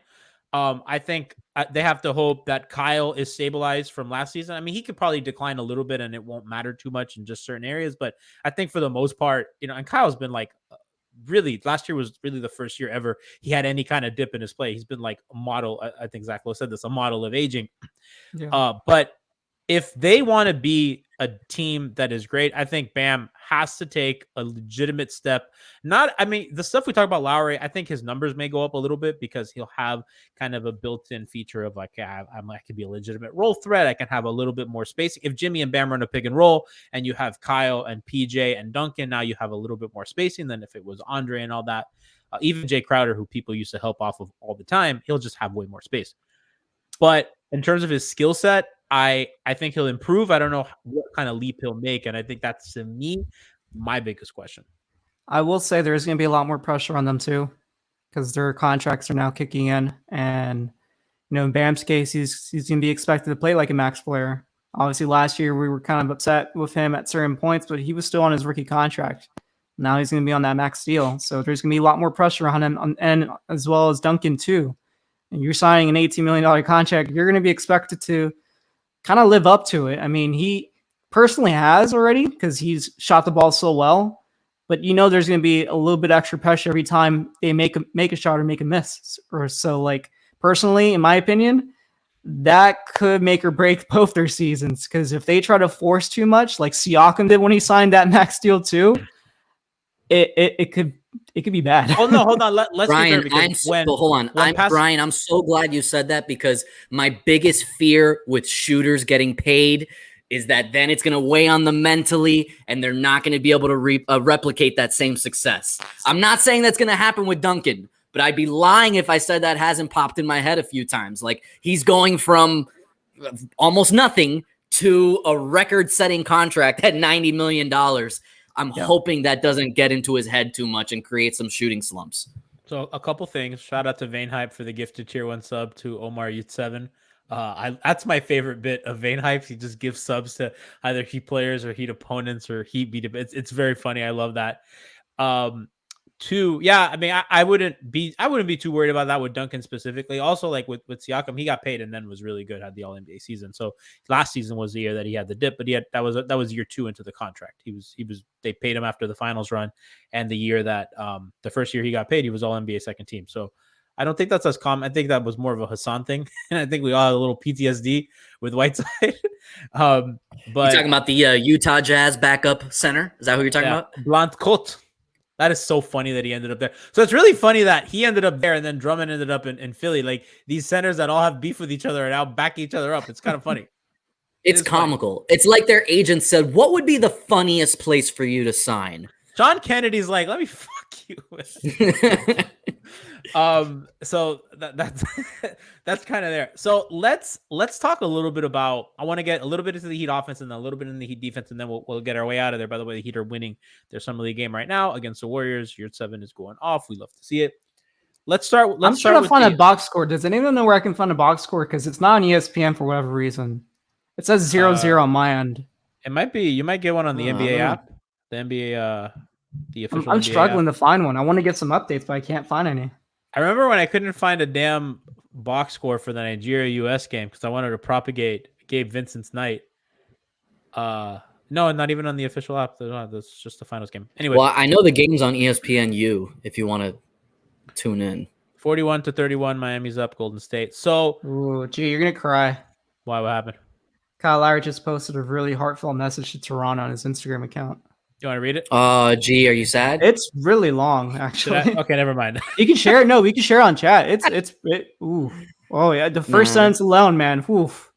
I think they have to hope that Kyle is stabilized from last season. I mean, he could probably decline a little bit and it won't matter too much in just certain areas, but I think for the most part, and Kyle's been like really, last year was really the first year ever he had any kind of dip in his play. He's been like a model. I think Zach Lowe said this, a model of aging. Yeah. But if they want to be a team that is great, I think Bam has to take a legitimate step. The stuff we talk about Lowry, I think his numbers may go up a little bit because he'll have kind of a built-in feature of like, I could be a legitimate role threat. I can have a little bit more spacing. If Jimmy and Bam run a pick and roll and you have Kyle and PJ and Duncan, now you have a little bit more spacing than if it was Andre and all that. Even Jay Crowder, who people used to help off of all the time, he'll just have way more space. But in terms of his skill set, I think he'll improve. I don't know what kind of leap he'll make. And I think that's, to me, my biggest question. I will say there's going to be a lot more pressure on them too, because their contracts are now kicking in. And, in Bam's case, he's going to be expected to play like a max player. Obviously, last year we were kind of upset with him at certain points, but he was still on his rookie contract. Now he's going to be on that max deal. So there's going to be a lot more pressure on him, and as well as Duncan too. And you're signing an $18 million contract, you're going to be expected to kind of live up to it. I mean, he personally has already because he's shot the ball so well, but there's going to be a little bit extra pressure every time they make a shot or make a miss or so. Like, personally, in my opinion, that could make or break both their seasons, because if they try to force too much, like Siakam did when he signed that max deal too, it could be bad. Oh no, hold on. Let's Brian, Brian, I'm so glad you said that, because my biggest fear with shooters getting paid is that then it's going to weigh on them mentally and they're not going to be able to replicate that same success. I'm not saying that's going to happen with Duncan, but I'd be lying if I said that hasn't popped in my head a few times. Like, he's going from almost nothing to a record-setting contract at $90 million. I'm hoping that doesn't get into his head too much and create some shooting slumps. So a couple things. Shout out to Vane Hype for the gifted tier 1 sub to Omar Yurtseven. That's my favorite bit of Vane Hype. He just gives subs to either Heat players or Heat opponents or Heat beat. It's very funny. I love that. Two, yeah, I mean, I wouldn't be too worried about that with Duncan specifically. Also, like with Siakam, he got paid and then was really good, had the All NBA season. So last season was the year that he had the dip, but that was year 2 into the contract. They paid him after the finals run, and the year that the first year he got paid, he was All NBA second team. So I don't think that's as common. I think that was more of a Hassan thing, and I think we all had a little PTSD with Whiteside. But you're talking about the Utah Jazz backup center? Is that who you're talking about? Blant Cote. That is so funny that he ended up there. So it's really funny that he ended up there and then Drummond ended up in Philly. Like, these centers that all have beef with each other and now back each other up. It's kind of funny. It's comical. Funny. It's like their agent said, what would be the funniest place for you to sign? John Kennedy's like, let me fuck you. So that's kind of there. So let's talk a little bit about, I want to get a little bit into the Heat offense and then a little bit in the Heat defense, and then we'll get our way out of there. By the way, the Heat are winning their summer league game right now against the Warriors. Yurtseven is going off. We love to see it. I'm trying to find a box score. Does anyone know where I can find a box score? Because it's not on ESPN for whatever reason. It says 0-0 on my end. It might be. You might get one on the NBA app. The NBA, the official. I'm NBA struggling app. to find one. I want to get some updates, but I can't find any. I remember when I couldn't find a damn box score for the Nigeria-US game because I wanted to propagate Gabe Vincent's night. No, not even on the official app. That's just the finals game. Anyway. Well, I know the game's on ESPNU if you want to tune in. 41-31, Miami's up, Golden State. So, ooh, gee, you're going to cry. Why? What happened? Kyle Lowry just posted a really heartfelt message to Toronto on his Instagram account. You want to read it? Gee, are you sad? It's really long, actually. Okay, never mind. You can share it. No, we can share it on chat. Ooh. Oh, yeah. The first sentence alone, man. Oof.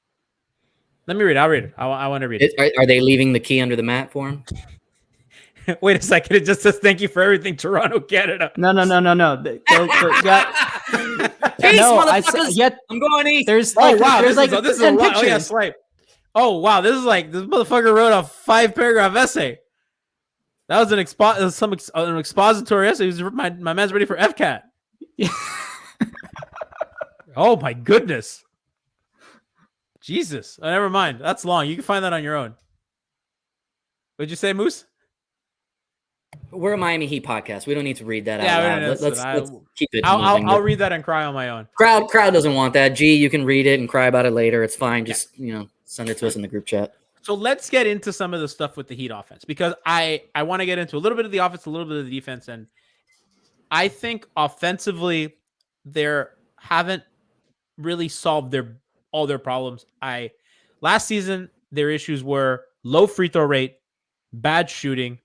Let me read it. I'll read it. I want to read it. Are they leaving the key under the mat for him? Wait a second. It just says thank you for everything, Toronto, Canada. No. Peace, motherfuckers. I'm going east. This is a lot. Oh, yeah, swipe. Oh, wow. This motherfucker wrote a 5-paragraph essay. That was an expository essay. My man's ready for FCAT. Oh, my goodness. Jesus. Never mind. That's long. You can find that on your own. What'd you say, Moose? We're a Miami Heat podcast. We don't need to read that Yeah, out we loud. don't Let's keep it I'll moving. I'll read that and cry on my own. Crowd doesn't want that. G, you can read it and cry about it later. It's fine. Just send it to us in the group chat. So let's get into some of the stuff with the Heat offense, because I want to get into a little bit of the offense, a little bit of the defense, and I think offensively they haven't really solved all their problems. Last season their issues were low free throw rate, bad shooting,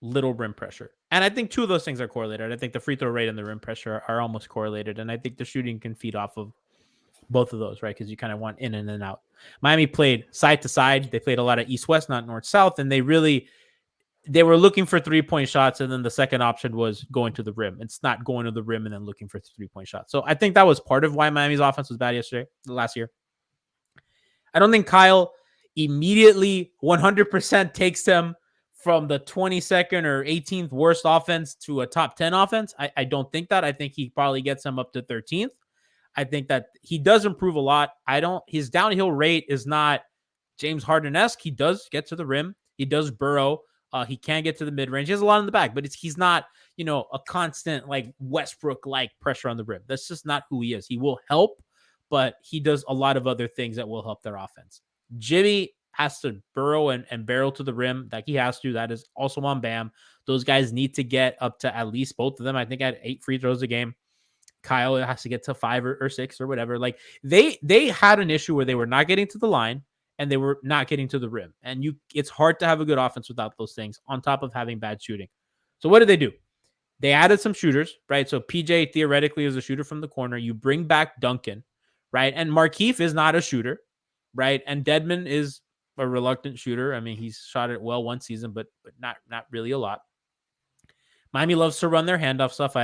little rim pressure. And I think two of those things are correlated. I think the free throw rate and the rim pressure are almost correlated. And I think the shooting can feed off of both of those, right? Because you kind of want in and out. Miami played side to side. They played a lot of east-west, not north-south. And they were looking for 3-point shots. And then the second option was going to the rim. It's not going to the rim and then looking for 3-point shots. So I think that was part of why Miami's offense was bad last year. I don't think Kyle immediately 100% takes them from the 22nd or 18th worst offense to a top 10 offense. I don't think that. I think he probably gets them up to 13th. I think that he does improve a lot. His downhill rate is not James Harden-esque. He does get to the rim. He does burrow. He can get to the mid-range. He has a lot in the back, but he's not, a constant like Westbrook-like pressure on the rim. That's just not who he is. He will help, but he does a lot of other things that will help their offense. Jimmy has to burrow and barrel to the rim. Like he has to. That is also on Bam. Those guys need to get up to at least both of them. I think at 8 free throws a game. Kyle has to get to 5 or 6 or whatever. Like they had an issue where they were not getting to the line and they were not getting to the rim. And it's hard to have a good offense without those things on top of having bad shooting. So what did they do? They added some shooters, right? So PJ theoretically is a shooter from the corner. You bring back Duncan, right? And Markieff is not a shooter, right? And Dedmon is a reluctant shooter. I mean, he's shot it well one season, but not really a lot. Miami loves to run their handoff stuff.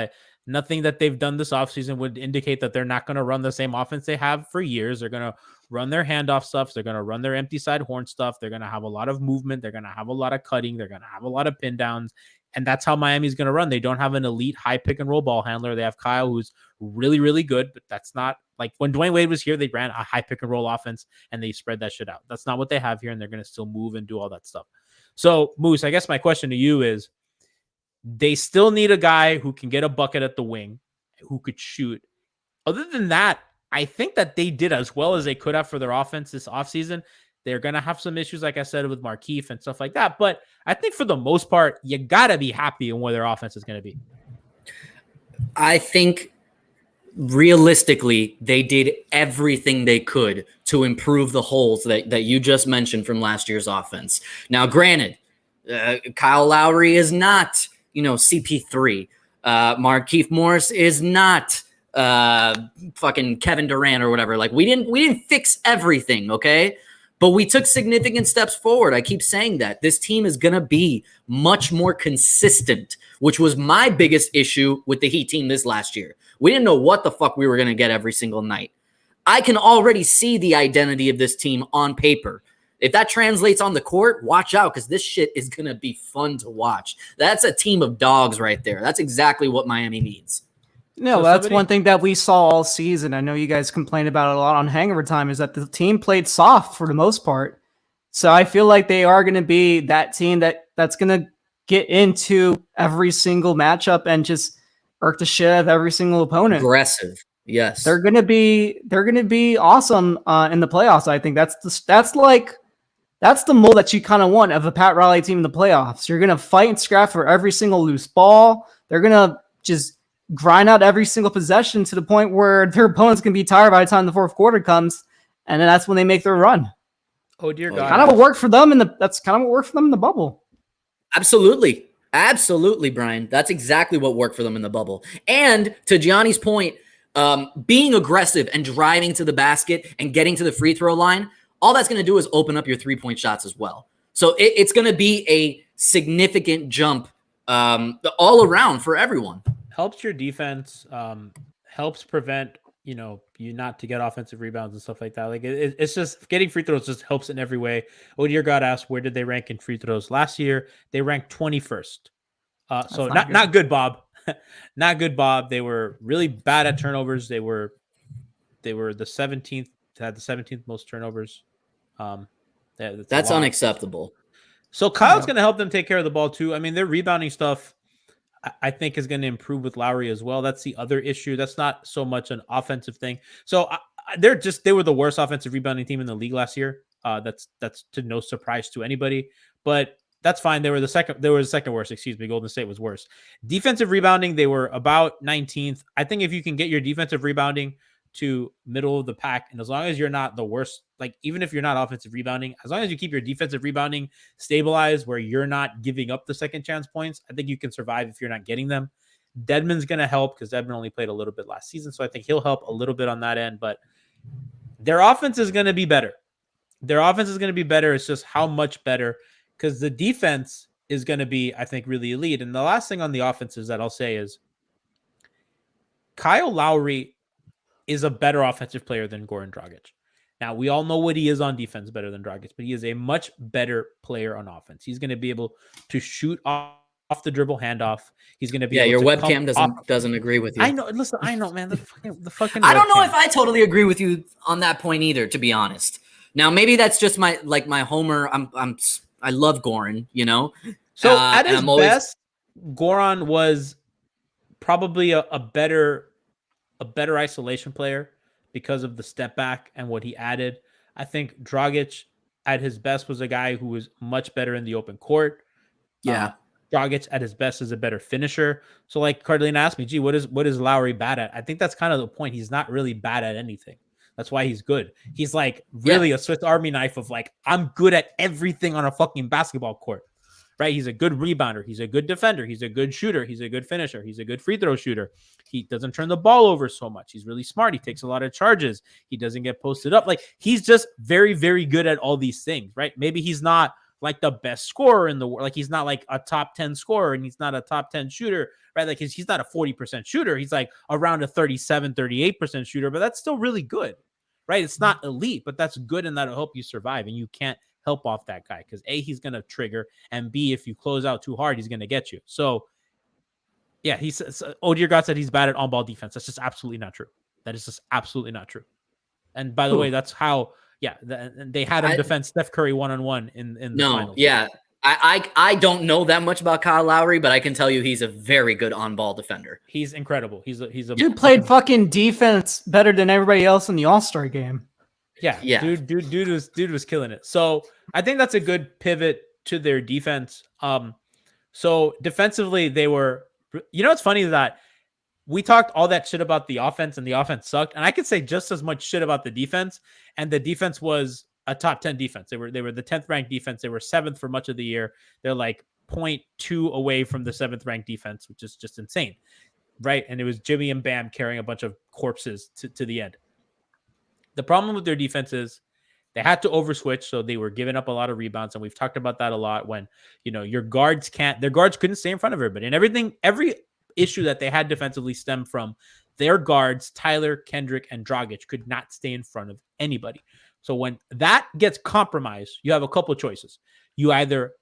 Nothing that they've done this offseason would indicate that they're not going to run the same offense they have for years. They're going to run their handoff stuff. They're going to run their empty side horn stuff. They're going to have a lot of movement. They're going to have a lot of cutting. They're going to have a lot of pin downs. And that's how Miami's going to run. They don't have an elite high pick and roll ball handler. They have Kyle, who's really, really good, but that's not like when Dwayne Wade was here, they ran a high pick and roll offense and they spread that shit out. That's not what they have here. And they're going to still move and do all that stuff. So Moose, I guess my question to you is, they still need a guy who can get a bucket at the wing, who could shoot. Other than that, I think that they did as well as they could have for their offense this offseason. They're going to have some issues, like I said, with Markieff and stuff like that. But I think for the most part, you got to be happy in where their offense is going to be. I think realistically, they did everything they could to improve the holes that you just mentioned from last year's offense. Now, granted, Kyle Lowry is not CP3. Markieff Morris is not fucking Kevin Durant or whatever. Like we didn't fix everything, okay? But we took significant steps forward. I keep saying that. This team is going to be much more consistent, which was my biggest issue with the Heat team this last year. We didn't know what the fuck we were going to get every single night. I can already see the identity of this team on paper. If that translates on the court, watch out, because this shit is going to be fun to watch. That's a team of dogs right there. That's exactly what Miami needs. No, that's one thing that we saw all season. I know you guys complained about it a lot on Hangover Time, is that the team played soft for the most part. So I feel like they are going to be that team that's going to get into every single matchup and just irk the shit out of every single opponent. Aggressive. Yes. They're going to be awesome in the playoffs. I think that's the mold that you kind of want of a Pat Riley team in the playoffs. You're going to fight and scrap for every single loose ball. They're going to just grind out every single possession to the point where their opponents can be tired by the time the fourth quarter comes, and then that's when they make their run. Oh dear God! Kind of what worked for them in the bubble. Absolutely, Brian. That's exactly what worked for them in the bubble. And to Gianni's point, being aggressive and driving to the basket and getting to the free throw line, all that's going to do is open up your 3-point shots as well. So it's going to be a significant jump all around for everyone. Helps your defense, helps prevent, you not to get offensive rebounds and stuff like that. Like it's just getting free throws just helps in every way. Odir God asked, where did they rank in free throws last year? They ranked 21st. So not good, Bob. Not good, Bob. They were really bad at turnovers. They were the 17th, had the 17th most turnovers. That's unacceptable. So Kyle's Yeah. going to help them take care of the ball too. I mean, their rebounding stuff, I think, is going to improve with Lowry as well. That's the other issue. That's not so much an offensive thing. So they were the worst offensive rebounding team in the league last year. That's to no surprise to anybody, but that's fine. They were the second worst. Excuse me. Golden State was worse. Defensive rebounding, they were about 19th. I think if you can get your defensive rebounding to middle of the pack, and as long as you're not the worst, like even if you're not offensive rebounding, as long as you keep your defensive rebounding stabilized where you're not giving up the second chance points, I think you can survive if you're not getting them. Dedmon's going to help because Dedmon only played a little bit last season, so I think he'll help a little bit on that end, but their offense is going to be better. It's just how much better, because the defense is going to be, I think, really elite. And the last thing on the offenses that I'll say is Kyle Lowry is a better offensive player than Goran Dragic. Now, we all know what he is on defense better than Dragic, but he is a much better player on offense. He's going to be able to shoot off the dribble handoff. He's going to be able your to webcam doesn't agree with you. I know. Listen, I know, man. The fucking I don't know webcam. if I totally agree with you on that point either, to be honest. Now, maybe that's just my homer. I love Goran, you know? So at his best, Goran was probably a better isolation player because of the step back and what he added. I think Dragic at his best was a guy who was much better in the open court. Yeah. Dragic at his best is a better finisher. So like Carlina asked me, gee, what is Lowry bad at? I think that's kind of the point. He's not really bad at anything. That's why he's good. He's like really a Swiss Army knife of like, I'm good at everything on a fucking basketball court. Right? He's a good rebounder. He's a good defender. He's a good shooter. He's a good finisher. He's a good free throw shooter. He doesn't turn the ball over so much. He's really smart. He takes a lot of charges. He doesn't get posted up. Like, he's just very, very good at all these things, right? Maybe he's not like the best scorer in the world. Like, he's not like a top 10 scorer, and he's not a top 10 shooter, right? Like, he's not a 40% shooter. He's like around a 37, 38% shooter, but that's still really good, right? It's not elite, but that's good, and that'll help you survive. And you can't help off that guy because A, he's going to trigger, and B, if you close out too hard, he's going to get you. So yeah, he says, Dear God said he's bad at on-ball defense. That's just absolutely not true. That is just absolutely not true. And by the way, that's how, they had him defend Steph Curry one-on-one in the finals. Yeah. I don't know that much about Kyle Lowry, but I can tell you he's a very good on-ball defender. He's incredible. He's a Dude played fucking defense better than everybody else in the All-Star game. Yeah. Dude was killing it. So I think that's a good pivot to their defense. So defensively, they were, it's funny that we talked all that shit about the offense and the offense sucked. And I could say just as much shit about the defense, and the defense was a top 10 defense. They were the 10th ranked defense. They were 7th for much of the year. They're like 0.2 away from the 7th ranked defense, which is just insane. Right. And it was Jimmy and Bam carrying a bunch of corpses to the end. The problem with their defense is they had to overswitch, so they were giving up a lot of rebounds, and we've talked about that a lot when, their guards couldn't stay in front of everybody, and every issue that they had defensively stemmed from their guards, Tyler, Kendrick, and Dragic could not stay in front of anybody. So when that gets compromised, you have a couple of choices. You either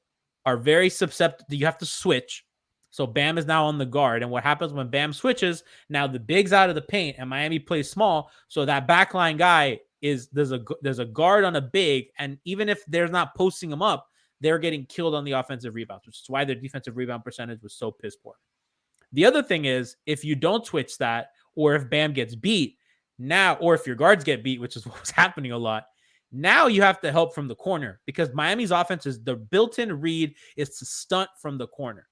are very susceptible, you have to switch. So Bam is now on the guard. And what happens when Bam switches, now the big's out of the paint and Miami plays small. So that backline guy there's a guard on a big. And even if they're not posting him up, they're getting killed on the offensive rebounds, which is why their defensive rebound percentage was so piss poor. The other thing is, if you don't switch that, or if Bam gets beat now, or if your guards get beat, which is what was happening a lot, now you have to help from the corner, because Miami's offense is the built-in read is to stunt from the corner.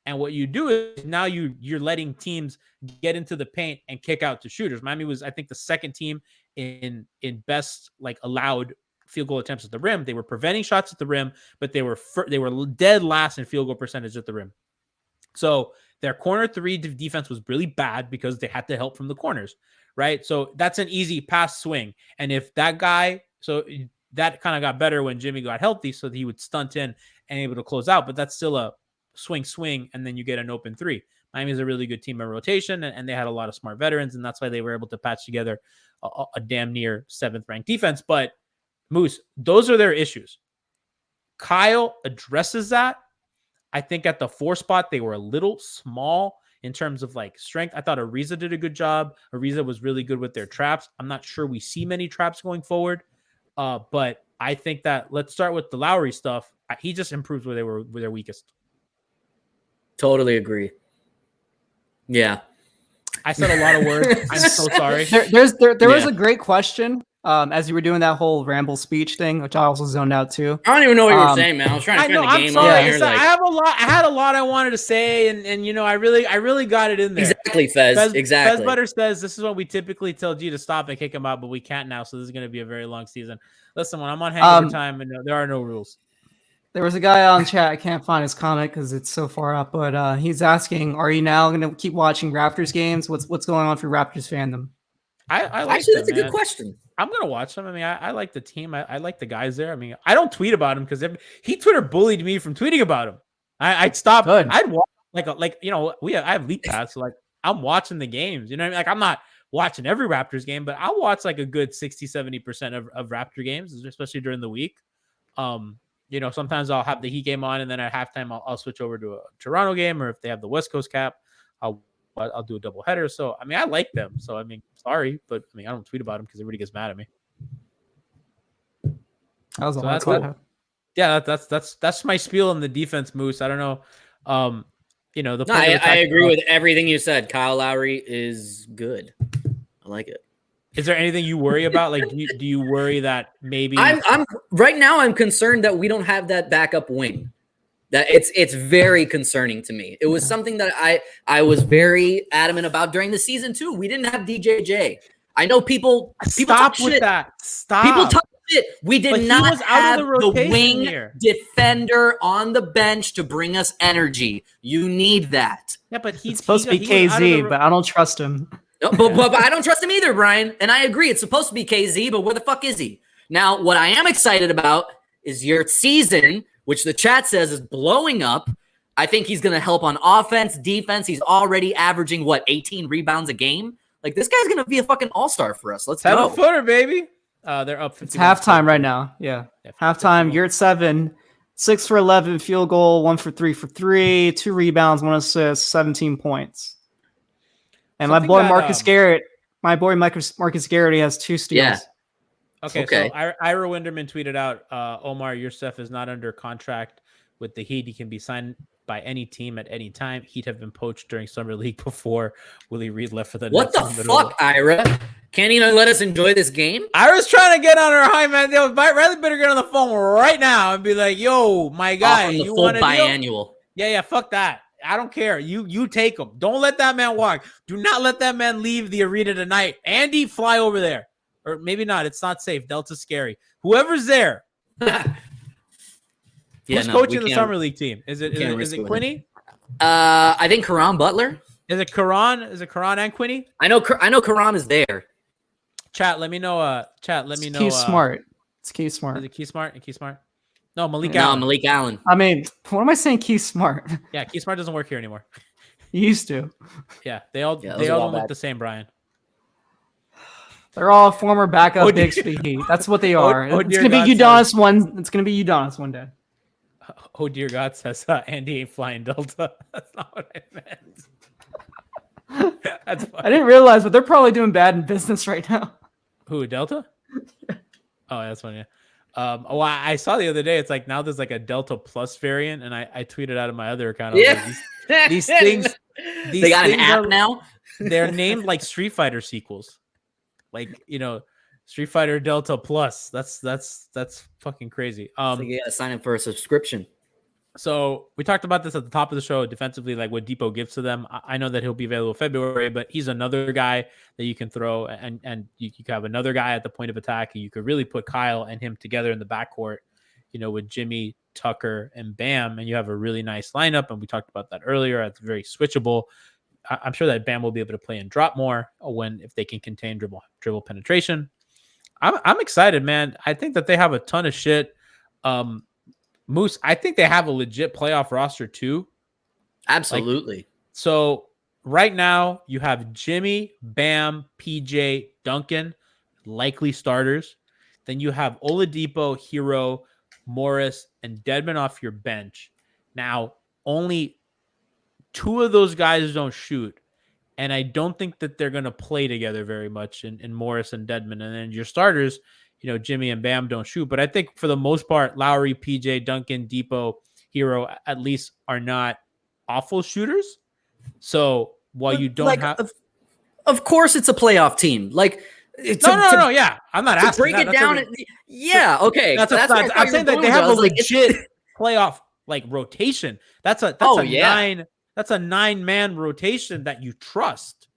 And what you do is now you're letting teams get into the paint and kick out to shooters. Miami was, I think, the second team in best like allowed field goal attempts at the rim. They were preventing shots at the rim, but they were dead last in field goal percentage at the rim. So their corner 3 defense was really bad because they had to help from the corners, right? So that's an easy pass swing. And if that guy, so that kind of got better when Jimmy got healthy, so that he would stunt in and able to close out, but that's still a swing, and then you get an open 3. Miami is a really good team in rotation, and they had a lot of smart veterans, and that's why they were able to patch together a damn near 7th ranked defense. But Moose, those are their issues. Kyle addresses that. I think at the 4 spot, they were a little small in terms of like strength. I thought Ariza did a good job. Ariza was really good with their traps. I'm not sure we see many traps going forward. But I think that let's start with the Lowry stuff. he just improves where they're weakest. Totally agree. Yeah. I said a lot of words. I'm so sorry. There was a great question as you were doing that whole ramble speech thing, which I also zoned out too. I don't even know what you were saying, man. I was trying to I spend know. the I'm game sorry. over here. I had a lot I wanted to say, and I really got it in there. Exactly, Fez. Exactly. Fez Butter says this is what we typically tell G to stop and kick him out, but we can't now. So this is going to be a very long season. Listen, when I'm on Hangover Time, and there are no rules. There was a guy on chat. I can't find his comment because it's so far up, but he's asking, "Are you now going to keep watching Raptors games? What's going on for Raptors fandom?" I like Actually, them, that's a man. good question. I'm gonna watch them. I mean, I like the team. I like the guys there. I mean, I don't tweet about him because he Twitter bullied me from tweeting about him. I'd stop. Good. I'd watch I have League Pass, so like I'm watching the games. You know what I mean? Like I'm not watching every Raptors game, but I'll watch like a good 60-70% of Raptor games, especially during the week. Sometimes I'll have the Heat game on, and then at halftime I'll switch over to a Toronto game, or if they have the West Coast cap, I'll do a double header. So I mean, I like them. So I mean, sorry, but I mean, I don't tweet about them because everybody gets mad at me. That was So all. that's That's cool. Yeah, that's my spiel on the defense, Moose. I don't know. I agree with everything you said. Kyle Lowry is good. I like it. Is there anything you worry about? Like, do you worry that maybe I'm right now I'm concerned that we don't have that backup wing. That it's very concerning to me. It was something that I was very adamant about during the season too. We didn't have DJJ. I know people stop talk with shit. that? Stop. People talk shit. We But did he not was out of have the the rotation wing here. defender on the bench to bring us energy. You need that. Yeah, but it's supposed to be KZ, but I don't trust him. No, but I don't trust him either, Brian. And I agree. It's supposed to be KZ, but where the fuck is he? Now, what I am excited about is Yurtseven, which the chat says is blowing up. I think he's going to help on offense, defense. He's already averaging, 18 rebounds a game? Like, this guy's going to be a fucking all-star for us. Let's go. 7-footer, baby. They're up 50. It's halftime right now. Yeah. Halftime. Yurtseven, 6 for 11 field goal, 1 for 3 for 3, 2 rebounds, 1 assist, 17 points. And my boy Marcus Garrett, he has 2 steals. Yeah. Okay. So Ira Winderman tweeted out, Omar Yurtseven is not under contract with the Heat. He can be signed by any team at any time. He'd have been poached during Summer League before Willie Reed left for the What Nets. the fuck, Ira? Can't even let us enjoy this game? Ira's trying to get on her high, man. Riley better get on the phone right now and be like, yo, my guy, On the you full want a deal? biannual. Yeah, fuck that. I don't care. You take him. Don't let that man walk. Do not let that man leave the arena tonight. Andy, fly over there. Or maybe not. It's not safe. Delta's scary. Whoever's there. Who's coaching the Summer League team? Is it Quinny? I think Karan Butler. Is it Karan? Is it Karan and Quinny? I know Karan is there. Chat, let me know. Key Smart. It's Key Smart. Is it Key Smart? Key Smart? No, Malik Allen. No, Malik Allen. I mean, what am I saying? Key Smart. Yeah, Key Smart doesn't work here anymore. He used to. Yeah, they all don't look the same, Brian. They're all former backup bigs for the Heat. That's what they are. It's gonna be Udonis one. It's gonna be Udonis one day. Oh dear God, says Andy ain't flying Delta. That's not what I meant. That's funny. I didn't realize, but they're probably doing bad in business right now. Who, Delta? Oh, that's funny. I saw the other day. It's like now there's like a Delta Plus variant, and I tweeted out of my other account. Yeah, like, these things. They got an app now. They're named like Street Fighter sequels, like Street Fighter Delta Plus. That's fucking crazy. So you gotta sign up for a subscription. So we talked about this at the top of the show defensively, like what Depot gives to them. I know that he'll be available February, but he's another guy that you can throw, and you can have another guy at the point of attack. And you could really put Kyle and him together in the backcourt, with Jimmy, Tucker, and Bam, and you have a really nice lineup. And we talked about that earlier. It's very switchable. I'm sure that Bam will be able to play and drop more if they can contain dribble penetration. I'm excited, man. I think that they have a ton of shit. Moose, I think they have a legit playoff roster too. Absolutely. So right now you have Jimmy, Bam, PJ, Duncan, likely starters. Then you have Oladipo, Hero, Morris, and Dedmon off your bench. Now, only 2 of those guys don't shoot. And I don't think that they're going to play together very much in Morris and Dedmon. And then your starters, Jimmy and Bam don't shoot. But I think for the most part, Lowry, PJ, Duncan, Depot, Hero, at least are not awful shooters. So while you don't have, of course, it's a playoff team. Like, no, yeah, I'm not asking. Break it down. Okay. I'm saying that they have a legit playoff rotation. That's a 9-man rotation that you trust.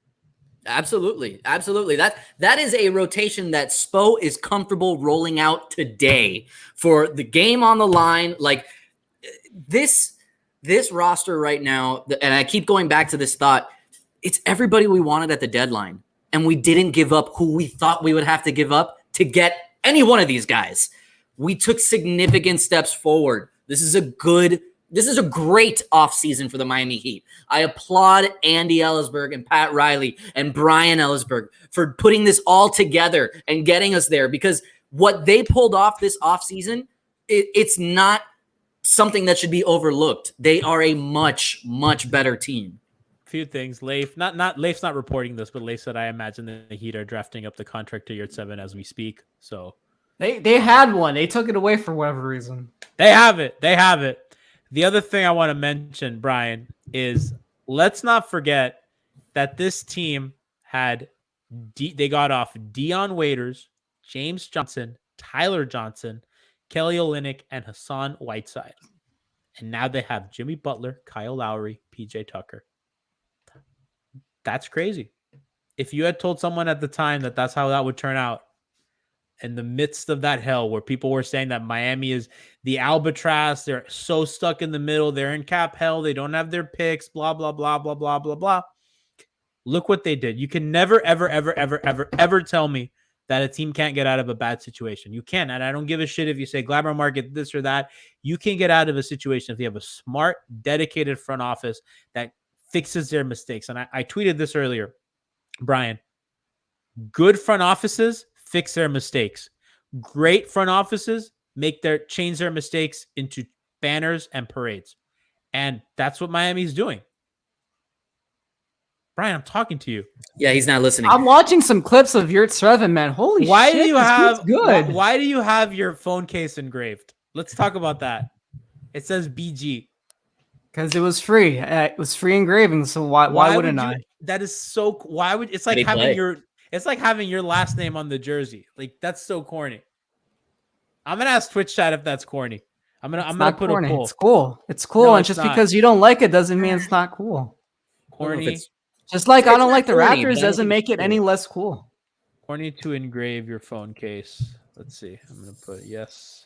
Absolutely. That is a rotation that Spo is comfortable rolling out today for the game on the line. Like this roster right now, and I keep going back to this thought, it's everybody we wanted at the deadline, and we didn't give up who we thought we would have to give up to get any one of these guys. We took significant steps forward. This is a great offseason for the Miami Heat. I applaud Andy Ellisberg and Pat Riley and Brian Ellisberg for putting this all together and getting us there, because what they pulled off this offseason, it's not something that should be overlooked. They are a much, much better team. Few things. Leif's not reporting this, but Leif said, I imagine the Heat are drafting up the contract to Yurtseven as we speak. So they had one. They took it away for whatever reason. They have it. The other thing I want to mention, Brian, is let's not forget that this team they got off Dion Waiters, James Johnson, Tyler Johnson, Kelly Olynyk, and Hassan Whiteside. And now they have Jimmy Butler, Kyle Lowry, PJ Tucker. That's crazy. If you had told someone at the time that that's how that would turn out, in the midst of that hell where people were saying that Miami is the albatross, they're so stuck in the middle, they're in cap hell, they don't have their picks, blah, blah, blah, blah, blah, blah, blah. Look what they did. You can never, ever, ever, ever, ever, ever tell me that a team can't get out of a bad situation. You can. And I don't give a shit if you say glamour market, this or that. You can get out of a situation if you have a smart, dedicated front office that fixes their mistakes. And I tweeted this earlier, Brian. Good front offices fix their mistakes. Great front offices change their mistakes into banners and parades. And that's what Miami's doing. Brian, I'm talking to you. Yeah, he's not listening. I'm watching some clips of Yurtseven, man. Holy shit. Why do you have your phone case engraved? Let's talk about that. It says BG. Because it was free. It was free engraving, so why wouldn't I? That is so. Why would it's like having your last name on the jersey? Like, that's so corny. I'm gonna ask Twitch chat if that's corny. I'm gonna put corny. a poll. It's cool. It's cool, No, and it's just not. because you don't like it doesn't mean it's not cool. Corny. Just like I don't like the corny, Raptors but I doesn't think make it's it any less cool. Corny to engrave your phone case. Let's see. I'm gonna put yes.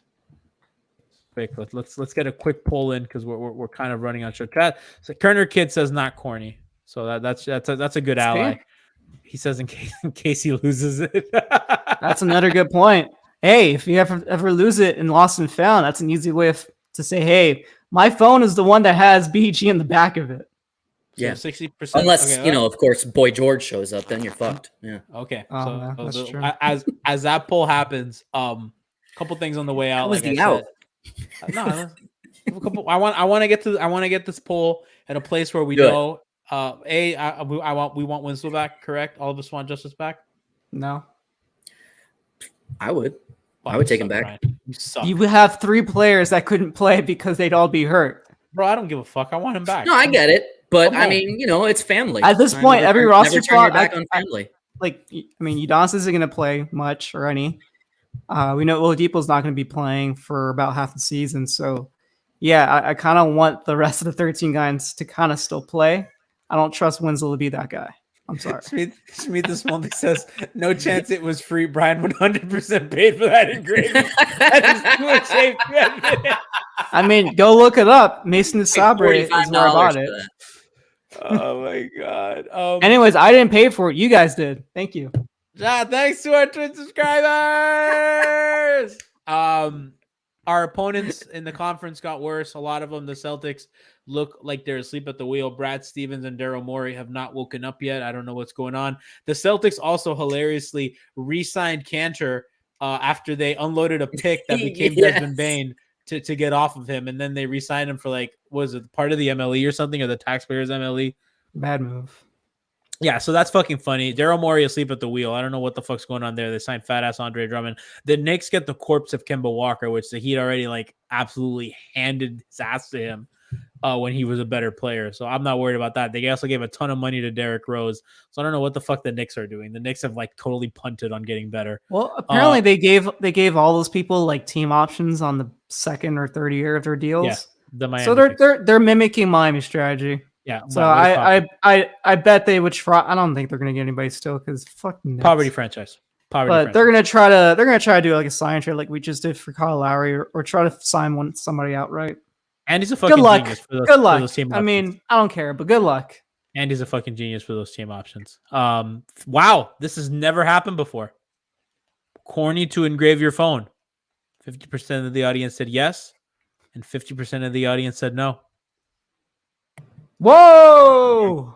Quick, let's get a quick poll in because we're kind of running on short chat. So Kerner Kid says not corny, so that's a good ally. He says in case he loses it. That's another good point. Hey, if you ever lose it in lost and found, that's an easy way to say, hey, my phone is the one that has BG in the back of it. Yeah, 60%. Unless of course, Boy George shows up, then you're fucked. Yeah. Okay. Oh, yeah, that's true. As that poll happens, couple things on the way out. How was like the I out? said. No, I want to get this poll at a place where we Do it. know. We want Winslow back. Correct. All of us want Justice back. No. I would Fuck, take you him suck, back. Brian. You suck. You would have 3 players that couldn't play because they'd all be hurt. Bro, I don't give a fuck. I want him back. No, I get it, but Come I on. mean, it's family. At this point, every roster never turn your spot, back on family. Udonis isn't going to play much or any. We know Oladipo's not going to be playing for about half the season. So, yeah, I kind of want the rest of the 13 guys to kind of still play. I don't trust Winslow to be that guy. I'm sorry. Smith this morning says, no chance it was free. Brian 100% paid for that engraving. That is too much shame to admit. I mean, go look it up. Mason Sabre is where I bought it. Oh, my God. Anyways, I didn't pay for it. You guys did. Thank you. Thanks to our Twitch subscribers. Our opponents in the conference got worse. A lot of them, the Celtics, look like they're asleep at the wheel. Brad Stevens and Daryl Morey have not woken up yet. I don't know what's going on. The Celtics also hilariously re-signed Cantor after they unloaded a pick that became Desmond Bain to get off of him, and then they re-signed him for was it part of the MLE or something, or the taxpayers MLE? Bad move. Yeah, so that's fucking funny. Daryl Morey asleep at the wheel. I don't know what the fuck's going on there. They signed fat ass Andre Drummond. The Knicks get the corpse of Kemba Walker, which the Heat already like absolutely handed his ass to him when he was a better player. So I'm not worried about that. They also gave a ton of money to Derrick Rose. So I don't know what the fuck the Knicks are doing. The Knicks have like totally punted on getting better. Well, apparently they gave all those people like team options on the second or third year of their deals. Yeah, the Miami. So they're mimicking Miami strategy. Yeah. So I bet they would try. I don't think they're gonna get anybody still because fucking poverty franchise. But they're gonna try to do like a sign trade like we just did for Kyle Lowry, or try to sign somebody outright. And he's a fucking genius for those, good luck. For those team options. I mean, I don't care, but good luck. And he's a fucking genius for those team options. Wow, this has never happened before. Corny to engrave your phone. 50% of the audience said yes, and 50% of the audience said no. Whoa!